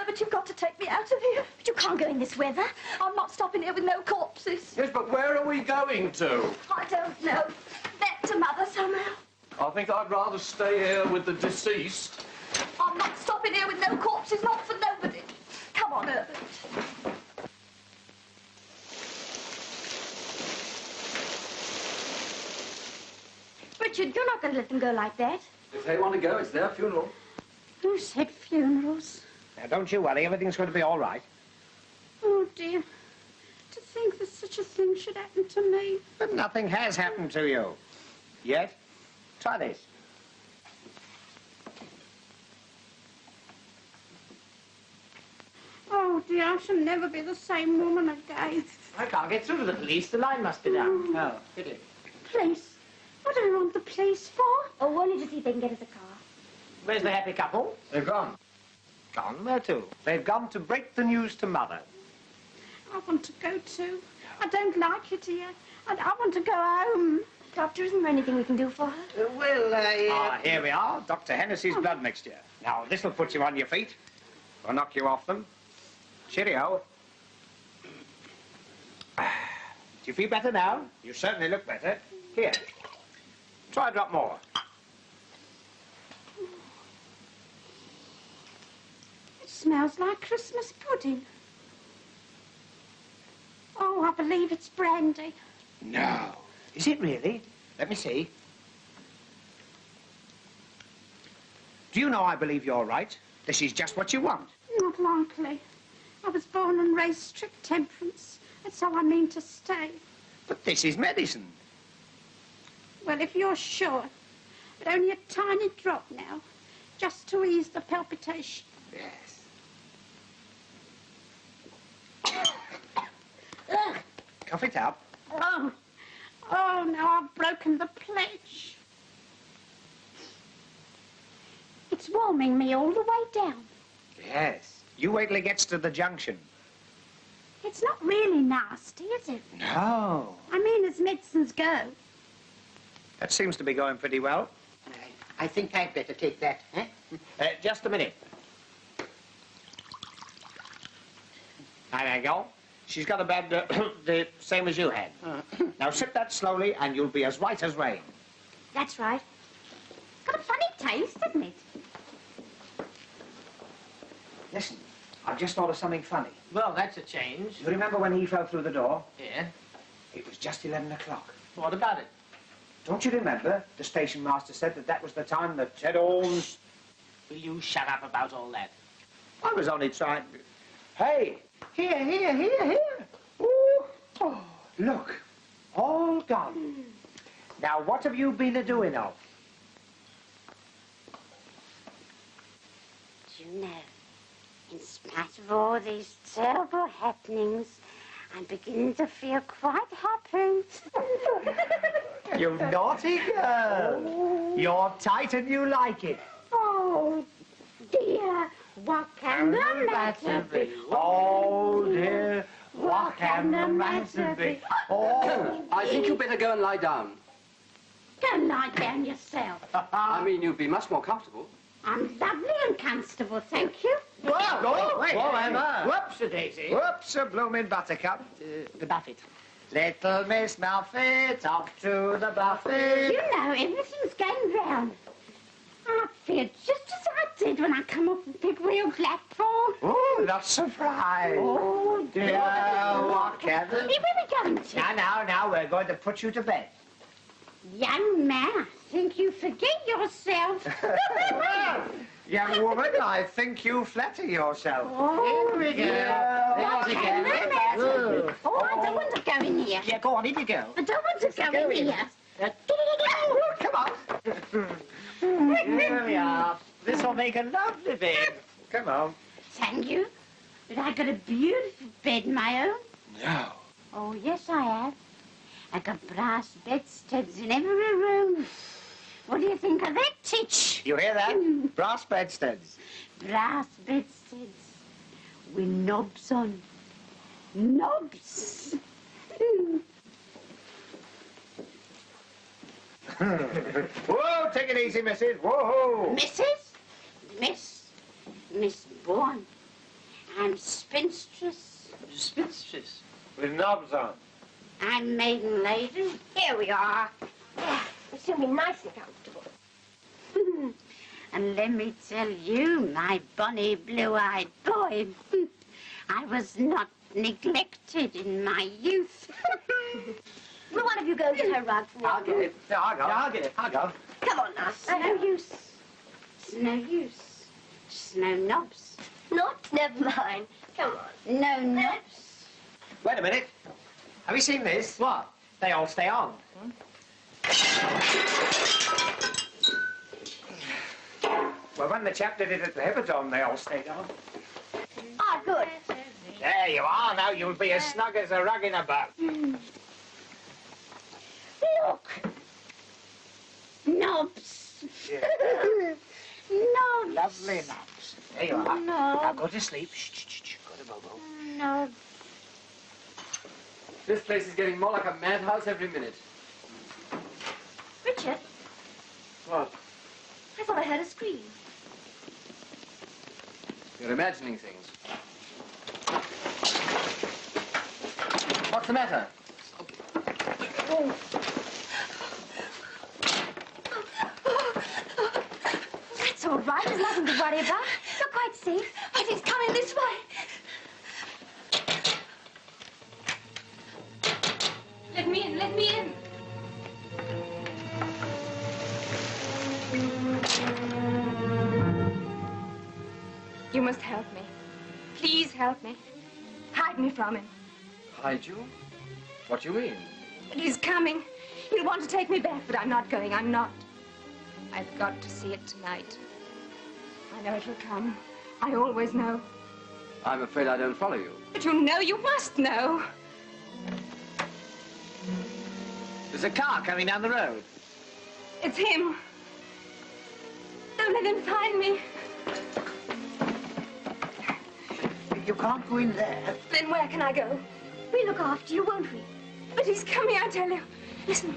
But you've got to take me out of here. But you can't go in this weather. I'm not stopping here with no corpses. Yes, but where are we going to? I don't know. Back to Mother somehow. I think I'd rather stay here with the deceased. I'm not stopping here with no corpses, not for nobody. Come on, Herbert. Richard, you're not going to let them go like that. If they want to go, it's their funeral. Who said funerals? Now, don't you worry. Everything's going to be all right. Oh, dear. To think that such a thing should happen to me. But nothing has happened to you. Yet. Try this. Oh, dear, I shall never be the same woman again. I can't get through to the police. The line must be down. Oh. Oh, pity. Police? What do we want the police for? Oh, only to see if they can get us a car. Where's the happy couple? They've gone. Gone? Where to? They've gone to break the news to Mother. I want to go too. I don't like it here. And I want to go home. Doctor, isn't there anything we can do for her? Here we are. Dr. Hennessy's blood mixture. Now, this'll put you on your feet. Or knock you off them. Cheerio. Do you feel better now? You certainly look better. Here. Try a drop more. It smells like Christmas pudding. Oh, I believe it's brandy. No. Is it really? Let me see. Do you know I believe you're right? This is just what you want. Not likely. I was born and raised strict temperance. That's how I mean to stay. But this is medicine. Well, if you're sure. But only a tiny drop now. Just to ease the palpitation. Yes. Ugh. Cough it up. Oh. Oh, now I've broken the pledge. It's warming me all the way down. Yes. You wait till it gets to the junction. It's not really nasty, is it? No. I mean, as medicines go. That seems to be going pretty well. I think I'd better take that, eh? Just a minute. There you go. She's got a bad, the same as you had. Now sip that slowly and you'll be as white as rain. That's right. It's got a funny taste, doesn't it? Listen, I've just thought of something funny. Well, that's a change. You remember when he fell through the door? Yeah. It was just 11 o'clock. What about it? Don't you remember the station master said that was the time that Ted Orms... Will you shut up about all that? I was only trying... Hey, here. Ooh. Oh, look, all gone. Now, what have you been a-doing of? you know, in spite of all these terrible happenings, I'm beginning to feel quite happy. You naughty girl. Oh. You're tight and you like it. Oh, dear, what can the matter be? Oh, dear, what can the matter be? Oh. I think you'd better go and lie down. Go and lie down yourself. I mean, you'd be much more comfortable. I'm lovely and comfortable, thank you. Whoa, wait. Emma. Whoops-a-daisy. Whoops-a-bloomin' buttercup. The buffet. Little Miss Muffet, off to the buffet. You know, everything's going round. I feel just as I did when I come off the big wheel platform. Oh, not surprised. Oh, Dear, what can the... Where are we going to? Now, we're going to put you to bed. Young man, I think you forget yourself. Young woman, I think you flatter yourself. Oh, Here we go. What There's can again. the matter? Oh, I don't want to go in here. Yeah, go on, in you go. I don't want to go in here. Oh, come on. Here we are. This will make a lovely bed. Come on. Thank you. But I got a beautiful bed, my own. No. Oh, yes, I have. I got brass bedsteads in every room. What do you think of that, Titch? You hear that? Brass bedsteads. Brass bedsteads with knobs on. Knobs. Whoa, take it easy, missus. Whoa. Mrs. Miss Bourne. I'm spinstress. Spinstress. With knobs on. I'm maiden lady. Here we are. Yeah, it's going to be nice and comfortable. And let me tell you, my bonny blue-eyed boy, I was not neglected in my youth. Will one of you go get her rug for me? I'll get it. No, I'll get it. I'll go. Come on now. It's no use. It's no use. It's no knobs. Not? Never mind. Come on. No knobs. Wait a minute. Have you seen this? What? They all stay on. Well, when the chap did it at the Hippodrome, they all stayed on. Ah, good. There you are. Now you'll be as snug as a rug in a boat. Look. Knobs. Yeah. Knobs. Lovely knobs. There you are. No. Now go to sleep. Shh, shh, shh. Go to Bobo. Knobs. This place is getting more like a madhouse every minute. Richard, What? I thought I heard a scream. You're imagining things. What's the matter? That's all right. There's nothing to worry about. You're quite safe. But he's coming this way. Let me in. Let me in. You must help me. Please help me. Hide me from him. Hide you? What do you mean? He's coming. He'll want to take me back, but I'm not going. I'm not. I've got to see it tonight. I know it'll come. I always know. I'm afraid I don't follow you. But you know, you must know. There's a car coming down the road. It's him. Don't let him find me. You can't go in there. Then where can I go? We'll look after you, won't we? But he's coming, I tell you. Listen.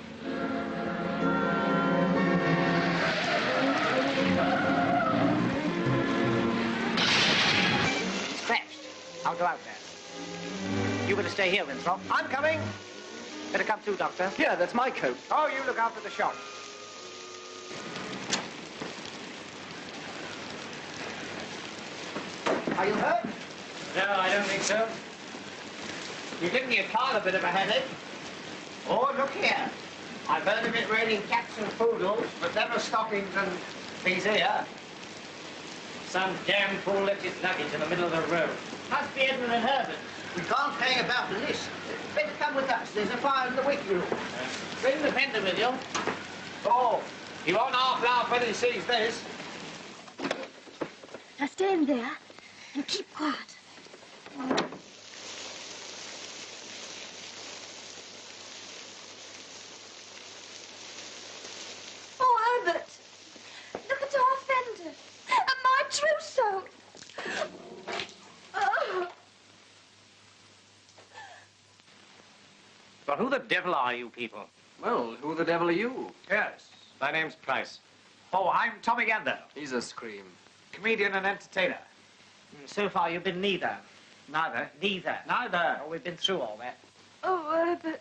Scratched. I'll go out there. You better stay here, Winthrop. I'm coming. Better come too, Doctor. Here, that's my coat. Oh, you look after the shop. Are you hurt? No, I don't think so. You're giving your car a bit of a headache. Oh, look here. I've heard of it raining cats and poodles, but never stockings and these here. Some damn fool left his luggage in the middle of the road. Must be Edmund and Herbert. We can't hang about and listen. Better come with us. There's a fire in the waiting room. Bring the fender with you. Oh, he won't half laugh when he sees this. Now stay in there and keep quiet. Oh, Herbert, look at our fender and my trousseau. Oh. Well, who the devil are you people? Well, who the devil are you? Yes. My name's Price. Oh, I'm Tommy Gander, He's a scream. comedian and entertainer. So far, you've been neither. Neither. Neither. Neither. Oh, we've been through all that. Oh, Herbert,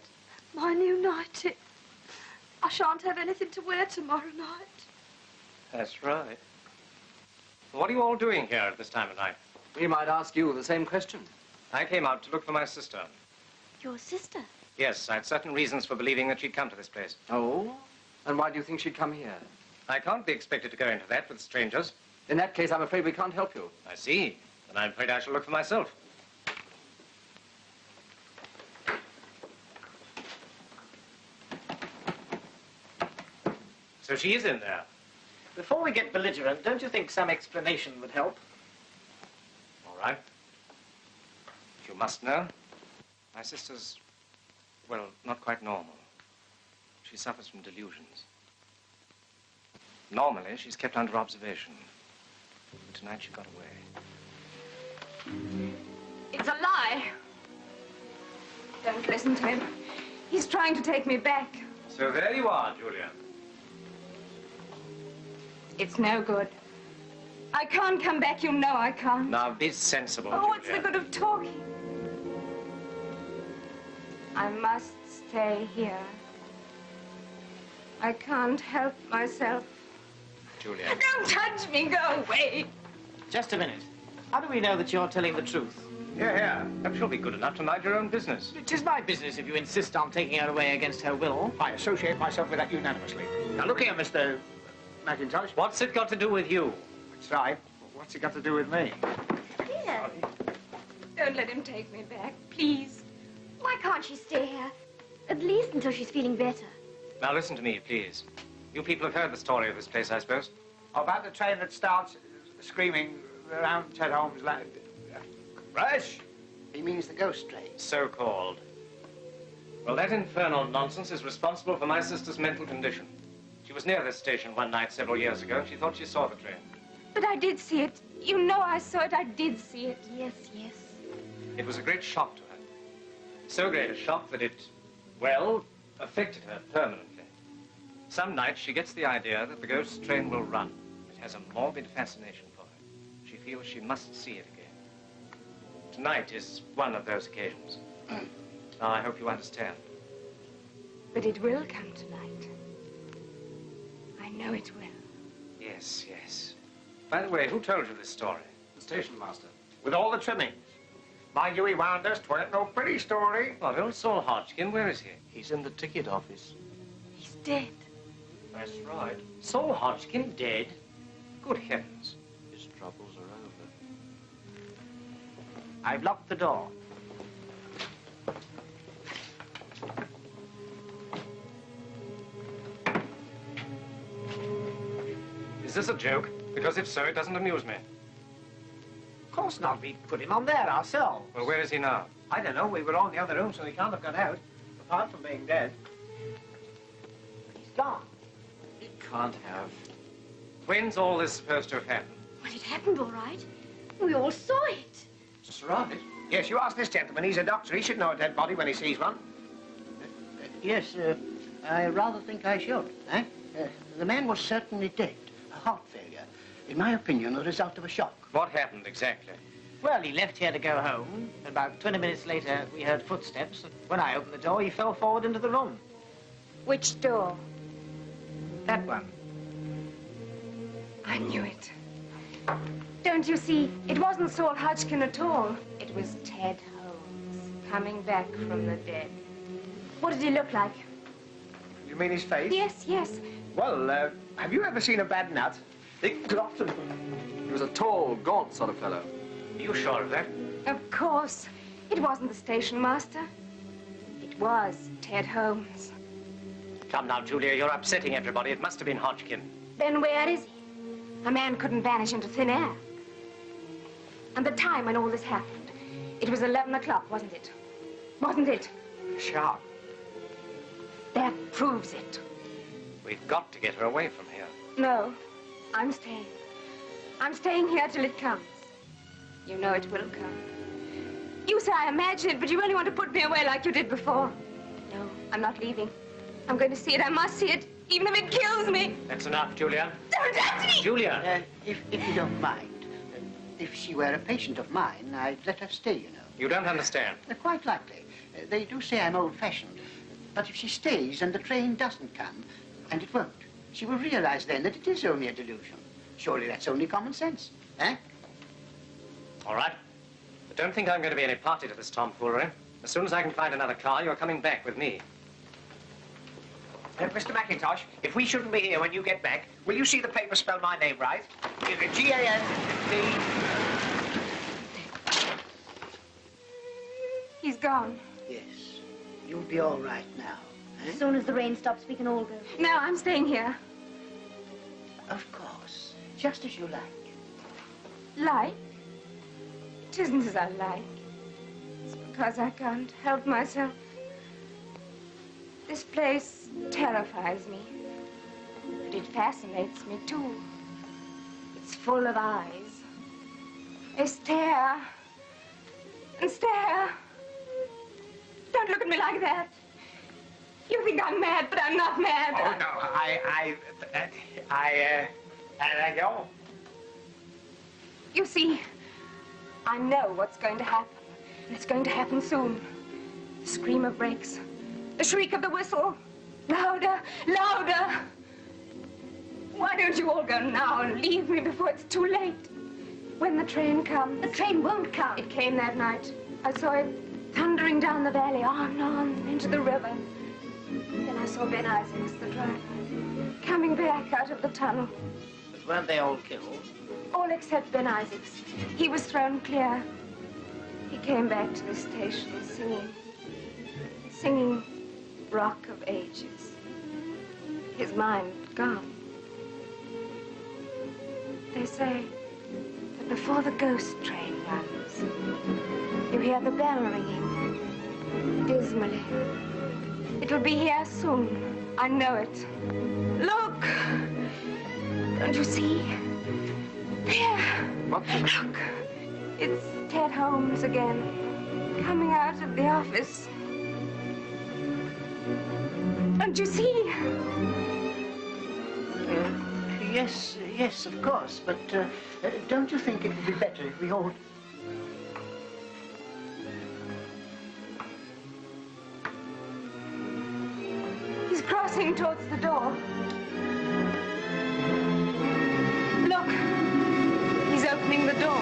my new nightie. I shan't have anything to wear tomorrow night. That's right. What are you all doing here at this time of night? We might ask you the same question. I came out to look for my sister. Your sister? Yes, I had certain reasons for believing that she'd come to this place. Oh? And why do you think she'd come here? I can't be expected to go into that with strangers. In that case, I'm afraid we can't help you. I see. Then I'm afraid I shall look for myself. So she is in there. Before we get belligerent, don't you think some explanation would help? All right. If you must know, my sister's, well, not quite normal. She suffers from delusions. Normally, she's kept under observation. But tonight she got away. It's a lie. Don't listen to him. He's trying to take me back. So there you are, Julia. It's no good. I can't come back, you know I can't. Now, be sensible, Oh, what's the Julia. good of talking? I must stay here. I can't help myself. Julia. Don't touch me, go away. Just a minute. How do we know that you're telling the truth? Yeah. Perhaps you'll be good enough to mind your own business. It is my business if you insist on taking her away against her will. I associate myself with that unanimously. Now, look here, Mr. McIntosh. What's it got to do with you? That's right. What's it got to do with me? Here. Don't let him take me back, please. Why can't she stay here? At least until she's feeling better. Now, listen to me, please. You people have heard the story of this place, I suppose? About the train that starts screaming around Ted Holmes' land. Rush? He means the ghost train. So-called. Well, that infernal nonsense is responsible for my sister's mental condition. She was near this station one night several years ago, and she thought she saw the train. But I did see it. You know I saw it. I did see it. Yes, yes. It was a great shock to her. So great a shock that it, well, affected her permanently. Some nights she gets the idea that the ghost train will run. It has a morbid fascination for her. She feels she must see it again. Tonight is one of those occasions. Now, I hope you understand. But it will come tonight. I know it will. Yes, yes. By the way, who told you this story? The station master. With all the trimmings. Mind you, he warned us 'twere no pretty story. Oh, old Saul Hodgkin, where is he? He's in the ticket office. He's dead. That's right. Saul Hodgkin dead? Good heavens. His troubles are over. I've locked the door. Is this a joke? Because if so, it doesn't amuse me. Of course not. We put him on there ourselves. Well, where is he now? I don't know. We were all in the other room, so he can't have got out. Apart from being dead. He's gone. He can't have. When's all this supposed to have happened? Well, it happened all right. We all saw it. That's right. Yes, you ask this gentleman. He's a doctor. He should know a dead body when he sees one. Yes, I rather think I should. The man was certainly dead. A heart failure. In my opinion, the result of a shock. What happened exactly? Well, he left here to go home. About 20 minutes later, we heard footsteps. And when I opened the door, he fell forward into the room. Which door? That one. I knew it. Don't you see? It wasn't Saul Hodgkin at all. It was Ted Holmes, coming back from the dead. What did he look like? You mean his face? Yes, yes. Well, have you ever seen a bad nut? Thick, glotted. He was a tall, gaunt sort of fellow. Are you sure of that? Of course. It wasn't the station master. It was Ted Holmes. Come now, Julia, you're upsetting everybody. It must have been Hodgkin. Then where is he? A man couldn't vanish into thin air. And the time when all this happened. It was 11 o'clock, wasn't it? Wasn't it? Sharp. That proves it. We've got to get her away from here. No, I'm staying. I'm staying here till it comes. You know it will come. You say I imagine it, but you only want to put me away like you did before. No, I'm not leaving. I'm going to see it. I must see it, even if it kills me. That's enough, Julia. Don't touch me! Julia! If you don't mind, if she were a patient of mine, I'd let her stay, you know. You don't understand. Quite likely. They do say I'm old-fashioned. But if she stays and the train doesn't come, and it won't, she will realize then that it is only a delusion. Surely that's only common sense, eh? All right. But don't think I'm going to be any party to this tomfoolery. As soon as I can find another car, you're coming back with me. Mr. McIntosh, if we shouldn't be here when you get back, will you see the paper spell my name right? G-A-N-D... He's gone. Yes. You'll be all right now, eh? As soon as the rain stops, we can all go. No, I'm staying here. Of course. Just as you like. Like? It isn't as I like. It's because I can't help myself. This place terrifies me. But it fascinates me, too. It's full of eyes. They stare and stare. Don't look at me like that. You think I'm mad, but I'm not mad. Oh, no, I go. You see, I know what's going to happen, and it's going to happen soon. The screamer breaks, the shriek of the whistle, louder, louder. Why don't you all go now and leave me before it's too late? When the train comes... The train won't come. It came that night. I saw it thundering down the valley, on into the river. Then I saw Ben Isaacs, the driver, coming back out of the tunnel. But weren't they all killed? All except Ben Isaacs. He was thrown clear. He came back to the station singing Rock of Ages. His mind gone. They say that before the ghost train runs, you hear the bell ringing dismally. It'll be here soon. I know it. Look! Don't you see? There. What? Look. It's Ted Holmes again, coming out of the office. Don't you see? Yes, of course. But don't you think it would be better if we all... He's crossing towards the door. Look, he's opening the door.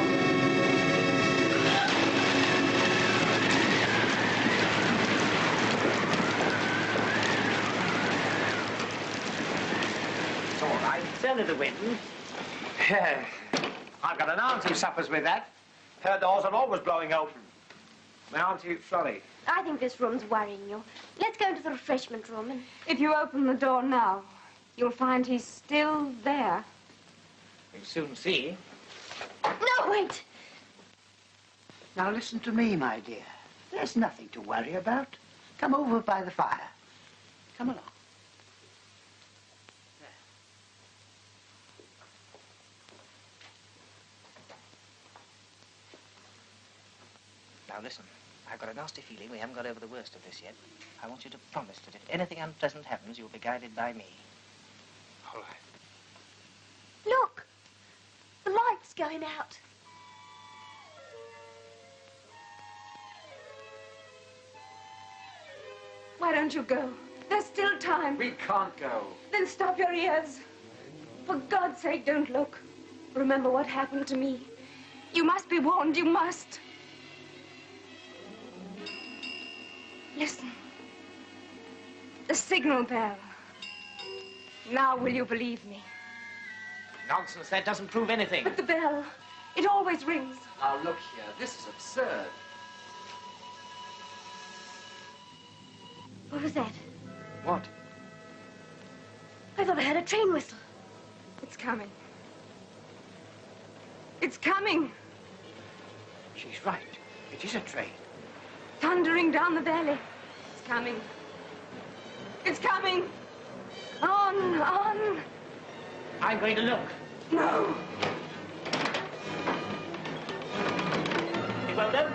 It's all right. It's only the wind. I've got an aunt who suffers with that. Her doors are always blowing open. My auntie Florrie. I think this room's worrying you. Let's go into the refreshment room and... If you open the door now, you'll find he's still there. We'll soon see. No, wait! Now listen to me, my dear. There's nothing to worry about. Come over by the fire. Come along. Now listen, I've got a nasty feeling we haven't got over the worst of this yet. I want you to promise that if anything unpleasant happens, you'll be guided by me. All right. Look! The light's going out. Why don't you go? There's still time. We can't go. Then stop your ears. For God's sake, don't look. Remember what happened to me. You must be warned, you must. Listen. The signal bell. Now will you believe me? Nonsense, that doesn't prove anything. But the bell, it always rings. Now, look here. This is absurd. What was that? What? I thought I heard a train whistle. It's coming. It's coming. She's right. It is a train. Thundering down the valley. It's coming. It's coming. On, on. I'm going to look. No. It won't open.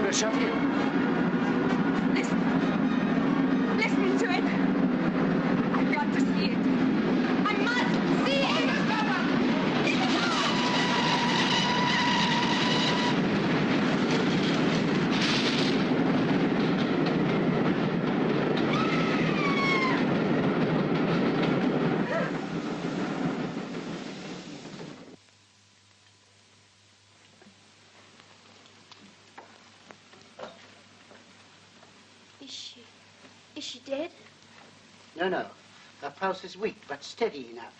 We're shut in. Listen to it. I've got to see it. I must see it. Is she dead? No. Her pulse is weak, but steady enough.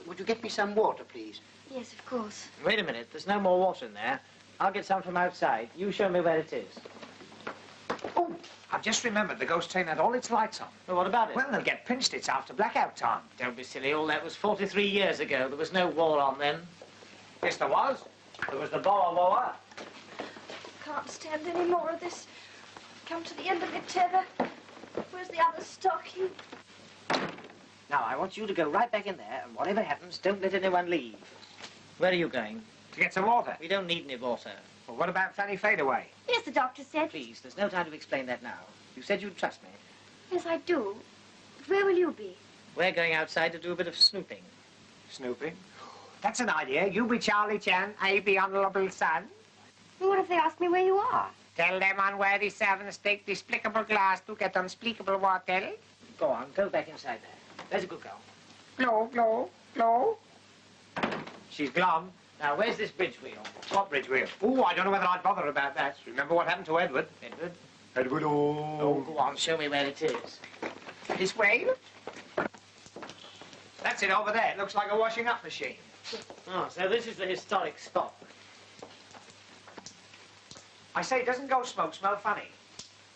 Would you get me some water, please? Yes, of course. Wait a minute. There's no more water in there. I'll get some from outside. You show me where it is. Oh, I've just remembered the ghost train had all its lights on. Well, what about it? Well, they'll get pinched. It's after blackout time. Don't be silly. All that was 43 years ago. There was no war on then. Yes, there was. There was the Boer War. Can't stand any more of this. Come to the end of the tether. Where's the other stocking? Now, I want you to go right back in there, and whatever happens, don't let anyone leave. Where are you going? To get some water. We don't need any water. Well, what about Fanny Fadeaway? Yes, the doctor said. Please, there's no time to explain that now. You said you'd trust me. Yes, I do. But where will you be? We're going outside to do a bit of snooping. Snooping? That's an idea. You be Charlie Chan, I be Honourable Son. Well, what if they ask me where you are? Tell them unworthy servants take despicable glass to get unspeakable water. Go on, go back inside there. There's a good girl. Blow, blow, blow. She's glum. Now, where's this bridge wheel? What bridge wheel? Oh, I don't know whether I'd bother about that. Remember what happened to Edward? Edward? Edward, oh. Oh, go on, show me where it is. This way? That's it over there. It looks like a washing up machine. Oh, so this is the historic spot. I say, doesn't ghost smoke smell funny?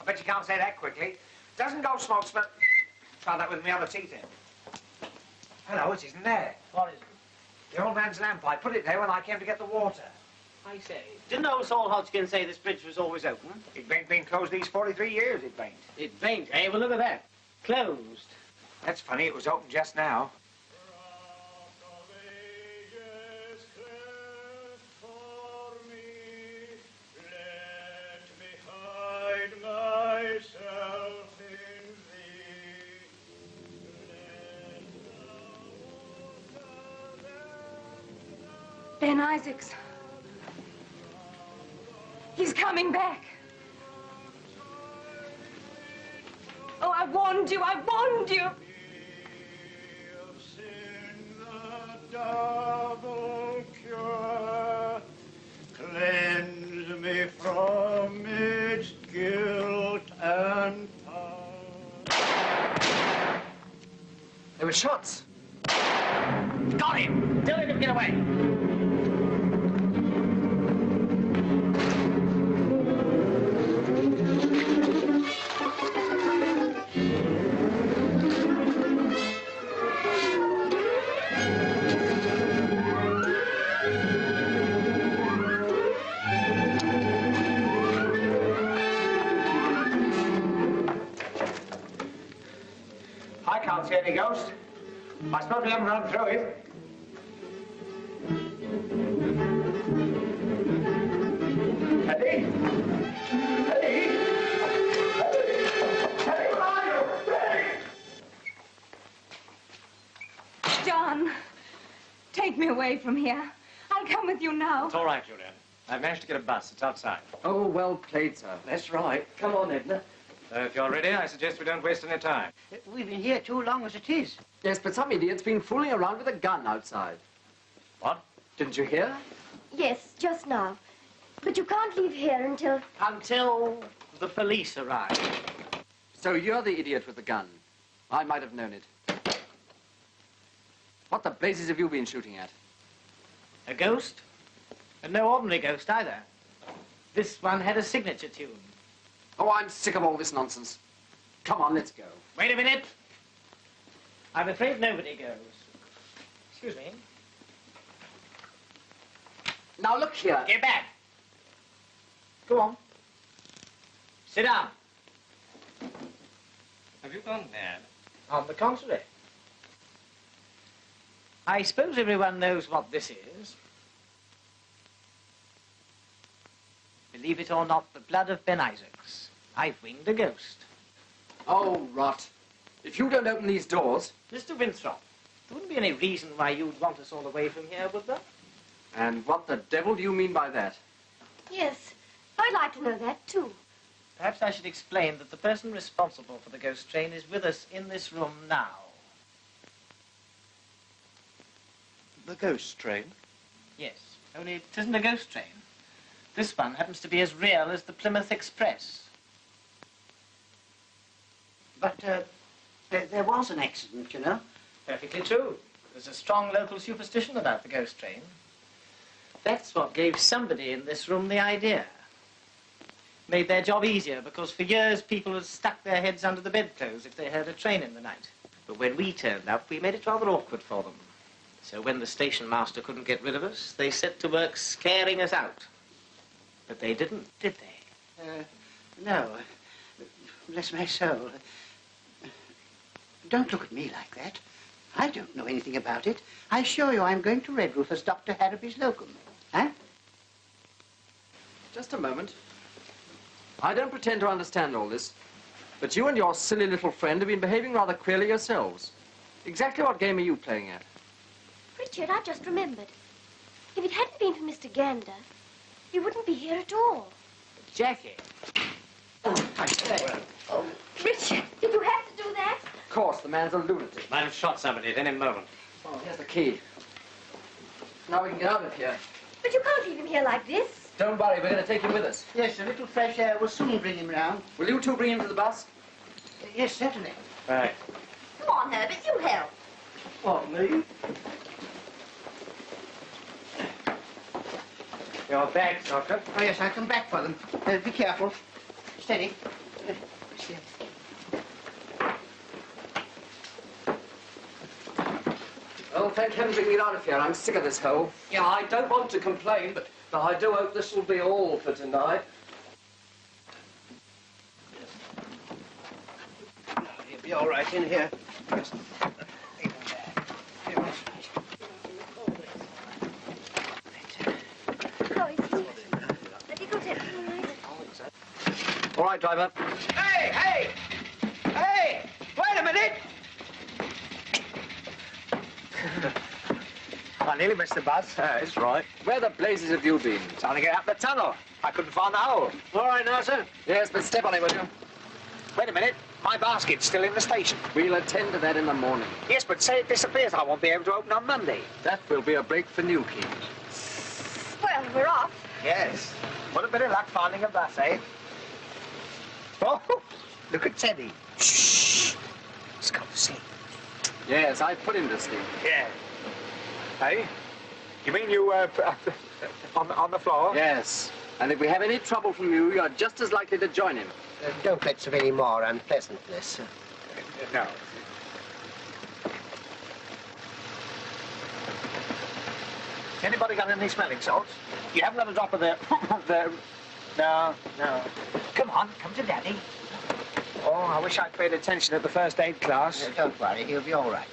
I bet you can't say that quickly. Doesn't ghost smoke smell... Try that with my other teeth in. Hello, it isn't there. What is it? The old man's lamp. I put it there when I came to get the water. I say, didn't old Saul Hodgkin say this bridge was always open? It ain't been closed these 43 years, it ain't. It ain't, eh? Well, look at that. Closed. That's funny. It was open just now. Ben Isaacs. He's coming back. Oh, I warned you, I warned you. Double cure, cleanse me from its guilt and power. There were shots. Got him! Don't let him get away. I can't see any ghost. I suppose we haven't run through it. Eddie? Eddie? Eddie, where are you? Eddie! John, take me away from here. I'll come with you now. It's all right, Julian. I've managed to get a bus. It's outside. Oh, well played, sir. That's right. Come on, Edna. If you're ready, I suggest we don't waste any time. We've been here too long as it is. Yes, but some idiot's been fooling around with a gun outside. What? Didn't you hear? Yes, just now. But you can't leave here until... Until the police arrive. So you're the idiot with the gun. I might have known it. What the blazes have you been shooting at? A ghost? And no ordinary ghost either. This one had a signature tune. Oh, I'm sick of all this nonsense. Come on, let's go. Wait a minute. I'm afraid nobody goes. Excuse me. Now, look here. Get back. Go on. Sit down. Have you gone mad? On the contrary. I suppose everyone knows what this is. Believe it or not, the blood of Ben Isaacs. I've winged a ghost. Oh, rot. If you don't open these doors... Mr. Winthrop, there wouldn't be any reason why you'd want us all away from here, would there? And what the devil do you mean by that? Yes, I'd like to know that, too. Perhaps I should explain that the person responsible for the ghost train is with us in this room now. The ghost train? Yes, only it isn't a ghost train. This one happens to be as real as the Plymouth Express. But there was an accident, you know. Perfectly true. There's a strong local superstition about the ghost train. That's what gave somebody in this room the idea. Made their job easier, because for years people had stuck their heads under the bedclothes if they heard a train in the night. But when we turned up, we made it rather awkward for them. So when the station master couldn't get rid of us, they set to work scaring us out. But they didn't, did they? No. Bless my soul. Don't look at me like that. I don't know anything about it. I assure you I'm going to Redruth as Dr. Harraby's locum. Huh? Just a moment. I don't pretend to understand all this, but you and your silly little friend have been behaving rather queerly yourselves. Exactly what game are you playing at? Richard, I've just remembered. If it hadn't been for Mr. Gander, he wouldn't be here at all. Jackie. I say. Richard, did you have to do that? Of course, the man's a lunatic. Might have shot somebody at any moment. Oh, here's the key. Now we can get out of here. But you can't leave him here like this. Don't worry, we're going to take him with us. Yes, a little fresh air will soon bring him round. Will you two bring him to the bus? Yes, certainly. Right. Come on, Herbert, you help. What, me? Your bags, Doctor. Oh, yes, I'll come back for them. Be careful. Steady. Oh, thank heavens we can get out of here. I'm sick of this hole. Yeah, I don't want to complain, but I do hope this will be all for tonight. You'll be all right in here. Just All right, driver. Hey, hey! Hey! Wait a minute! I nearly missed the bus. That's right. Where the blazes have you been? Trying to get up the tunnel. I couldn't find the hole. All right now, sir. Yes, but step on it, will you? Wait a minute. My basket's still in the station. We'll attend to that in the morning. Yes, but say it disappears. I won't be able to open on Monday. That will be a break for Newquay. Well, we're off. Yes. What a bit of luck finding a bus, eh? Oh, look at Teddy. Shh. He's gone to sleep. Yes, I put him to sleep. Yeah. Hey? You mean you, on the floor? Yes. And if we have any trouble from you, you're just as likely to join him. don't let's have any more unpleasantness. No. Anybody got any smelling salts? You haven't got a drop of the... No. Come on, come to Daddy. Oh, I wish I'd paid attention at the first aid class. Don't worry, he'll be all right.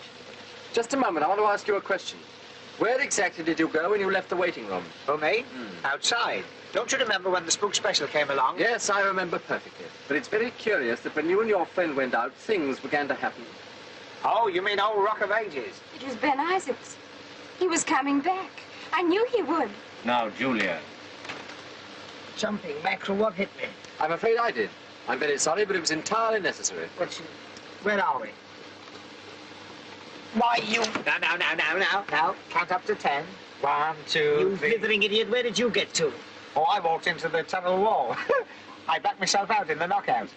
Just a moment, I want to ask you a question. Where exactly did you go when you left the waiting room? Oh, me? Outside. Don't you remember when the spook special came along? Yes, I remember perfectly. But it's very curious that when you and your friend went out, things began to happen. Oh, you mean old Rock of Ages? It was Ben Isaacs. He was coming back. I knew he would. Now, Julia. Jumping mackerel, what hit me? I'm afraid I did. I'm very sorry, but it was entirely necessary. Where are we? Why, you... Now. Count up to 10. 1, 2, You 3... blithering idiot, where did you get to? Oh, I walked into the tunnel wall. I backed myself out in the knockout.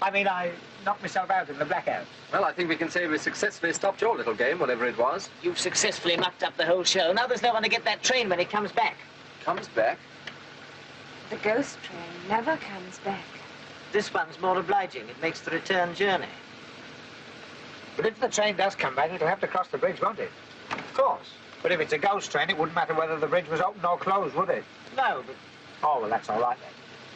I knocked myself out in the blackout. Well, I think we can say we successfully stopped your little game, whatever it was. You've successfully mucked up the whole show. Now there's no one to get that train when it comes back. Comes back? The ghost train never comes back. This one's more obliging. It makes the return journey. But if the train does come back, it'll have to cross the bridge, won't it? Of course. But if it's a ghost train, it wouldn't matter whether the bridge was open or closed, would it? No, but... Oh, well, that's all right then.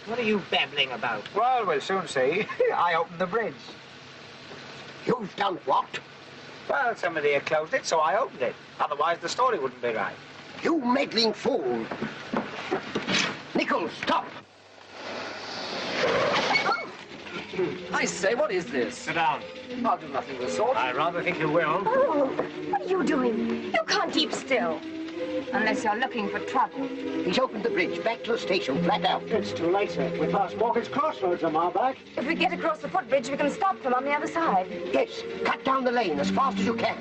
What are you babbling about? Well, we'll soon see. I opened the bridge. You've done what? Well, somebody had closed it, so I opened it. Otherwise, the story wouldn't be right. You meddling fool. Nichols, stop. I say, what is this? Sit down. I'll do nothing of the sort. I rather think you will. Oh, what are you doing? You can't keep still. Unless you're looking for trouble. He's opened the bridge back to the station, flat out. It's too late, sir. We're past Morgan's Crossroads a mile back. If we get across the footbridge, we can stop them on the other side. Yes, cut down the lane as fast as you can.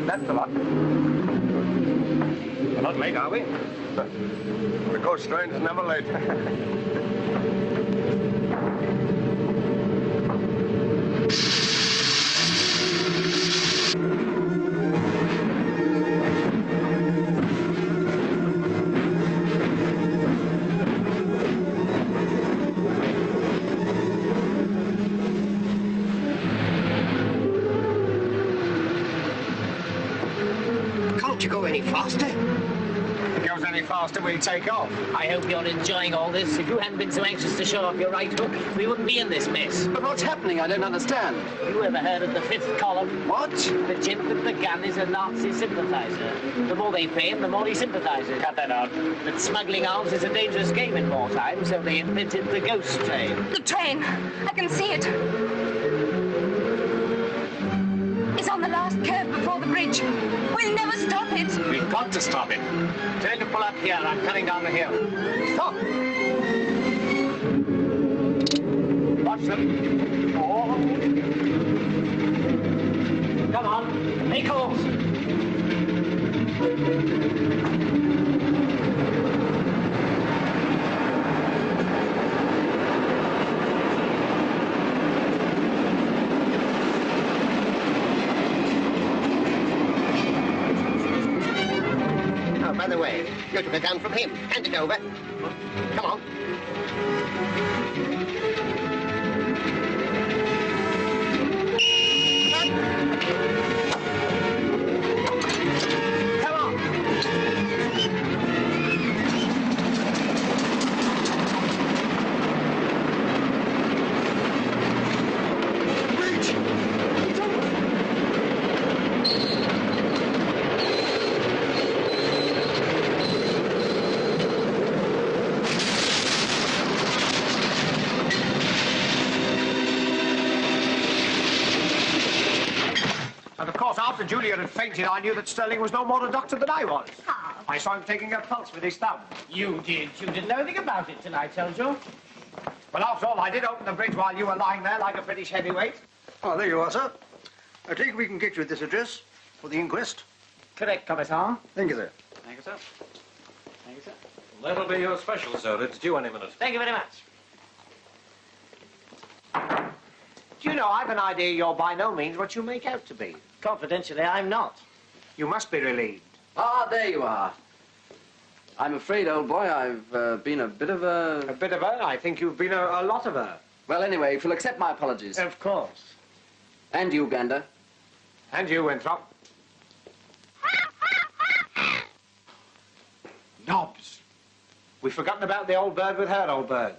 That's the lot. We're not late, are we? The ghost train's never late. Can't you go any faster? If it goes any faster, we'll take off. I hope you're enjoying all this. If you hadn't been so anxious to show off your right hook, we wouldn't be in this mess. But what's happening? I don't understand. You ever heard of the fifth column? What? The chimp with the gun is a Nazi sympathizer. The more they pay him, the more he sympathizes. Cut that out. That smuggling arms is a dangerous game in wartime, so they invented the ghost train. The train. I can see it. It's on the last curve before the bridge. We'll never stop it. We've got to stop it. Tell to pull up here. I'm coming down the hill. Stop! Watch them. Oh. Come on, Nichols! Oh, by the way, you took a gun from him. Hand it over. Come on. Come on! Bridge! It's open! And of course, after Juliet had fainted, I knew that Sterling was no more a doctor than I was. I saw him taking her pulse with his thumb. You did. You didn't know anything about it till I told you. Well, after all, I did open the bridge while you were lying there like a British heavyweight. Oh, there you are, sir. I think we can get you at this address for the inquest. Correct, Commissar. Thank you, sir. Thank you, sir. Thank you, sir. That'll be your special, sir. It's due any minute. Thank you very much. Do you know, I've an idea you're by no means what you make out to be. Confidentially, I'm not. You must be relieved. Ah, there you are. I'm afraid, old boy, I've been a bit of a... A bit of her? I think you've been a lot of her. Well, anyway, if you'll accept my apologies. Of course. And you, Gander. And you, Winthrop. Nobs. We've forgotten about the old bird with her old bird.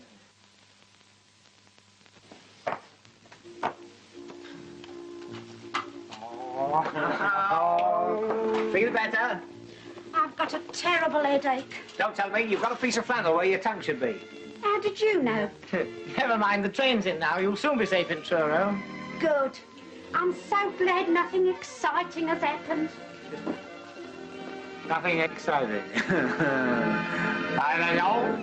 Oh. Feel better? I've got a terrible headache. Don't tell me. You've got a piece of flannel where your tongue should be. How did you know? Never mind, the train's in now. You'll soon be safe in Truro. Good. I'm so glad nothing exciting has happened. Nothing exciting. I don't know.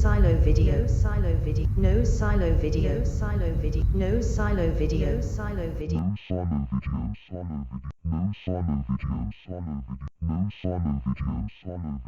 silo video, silo video, no silo video, silo video, no silo video, silo video, no silo video, silo video, no silo video, silo video, no silo video, silo video.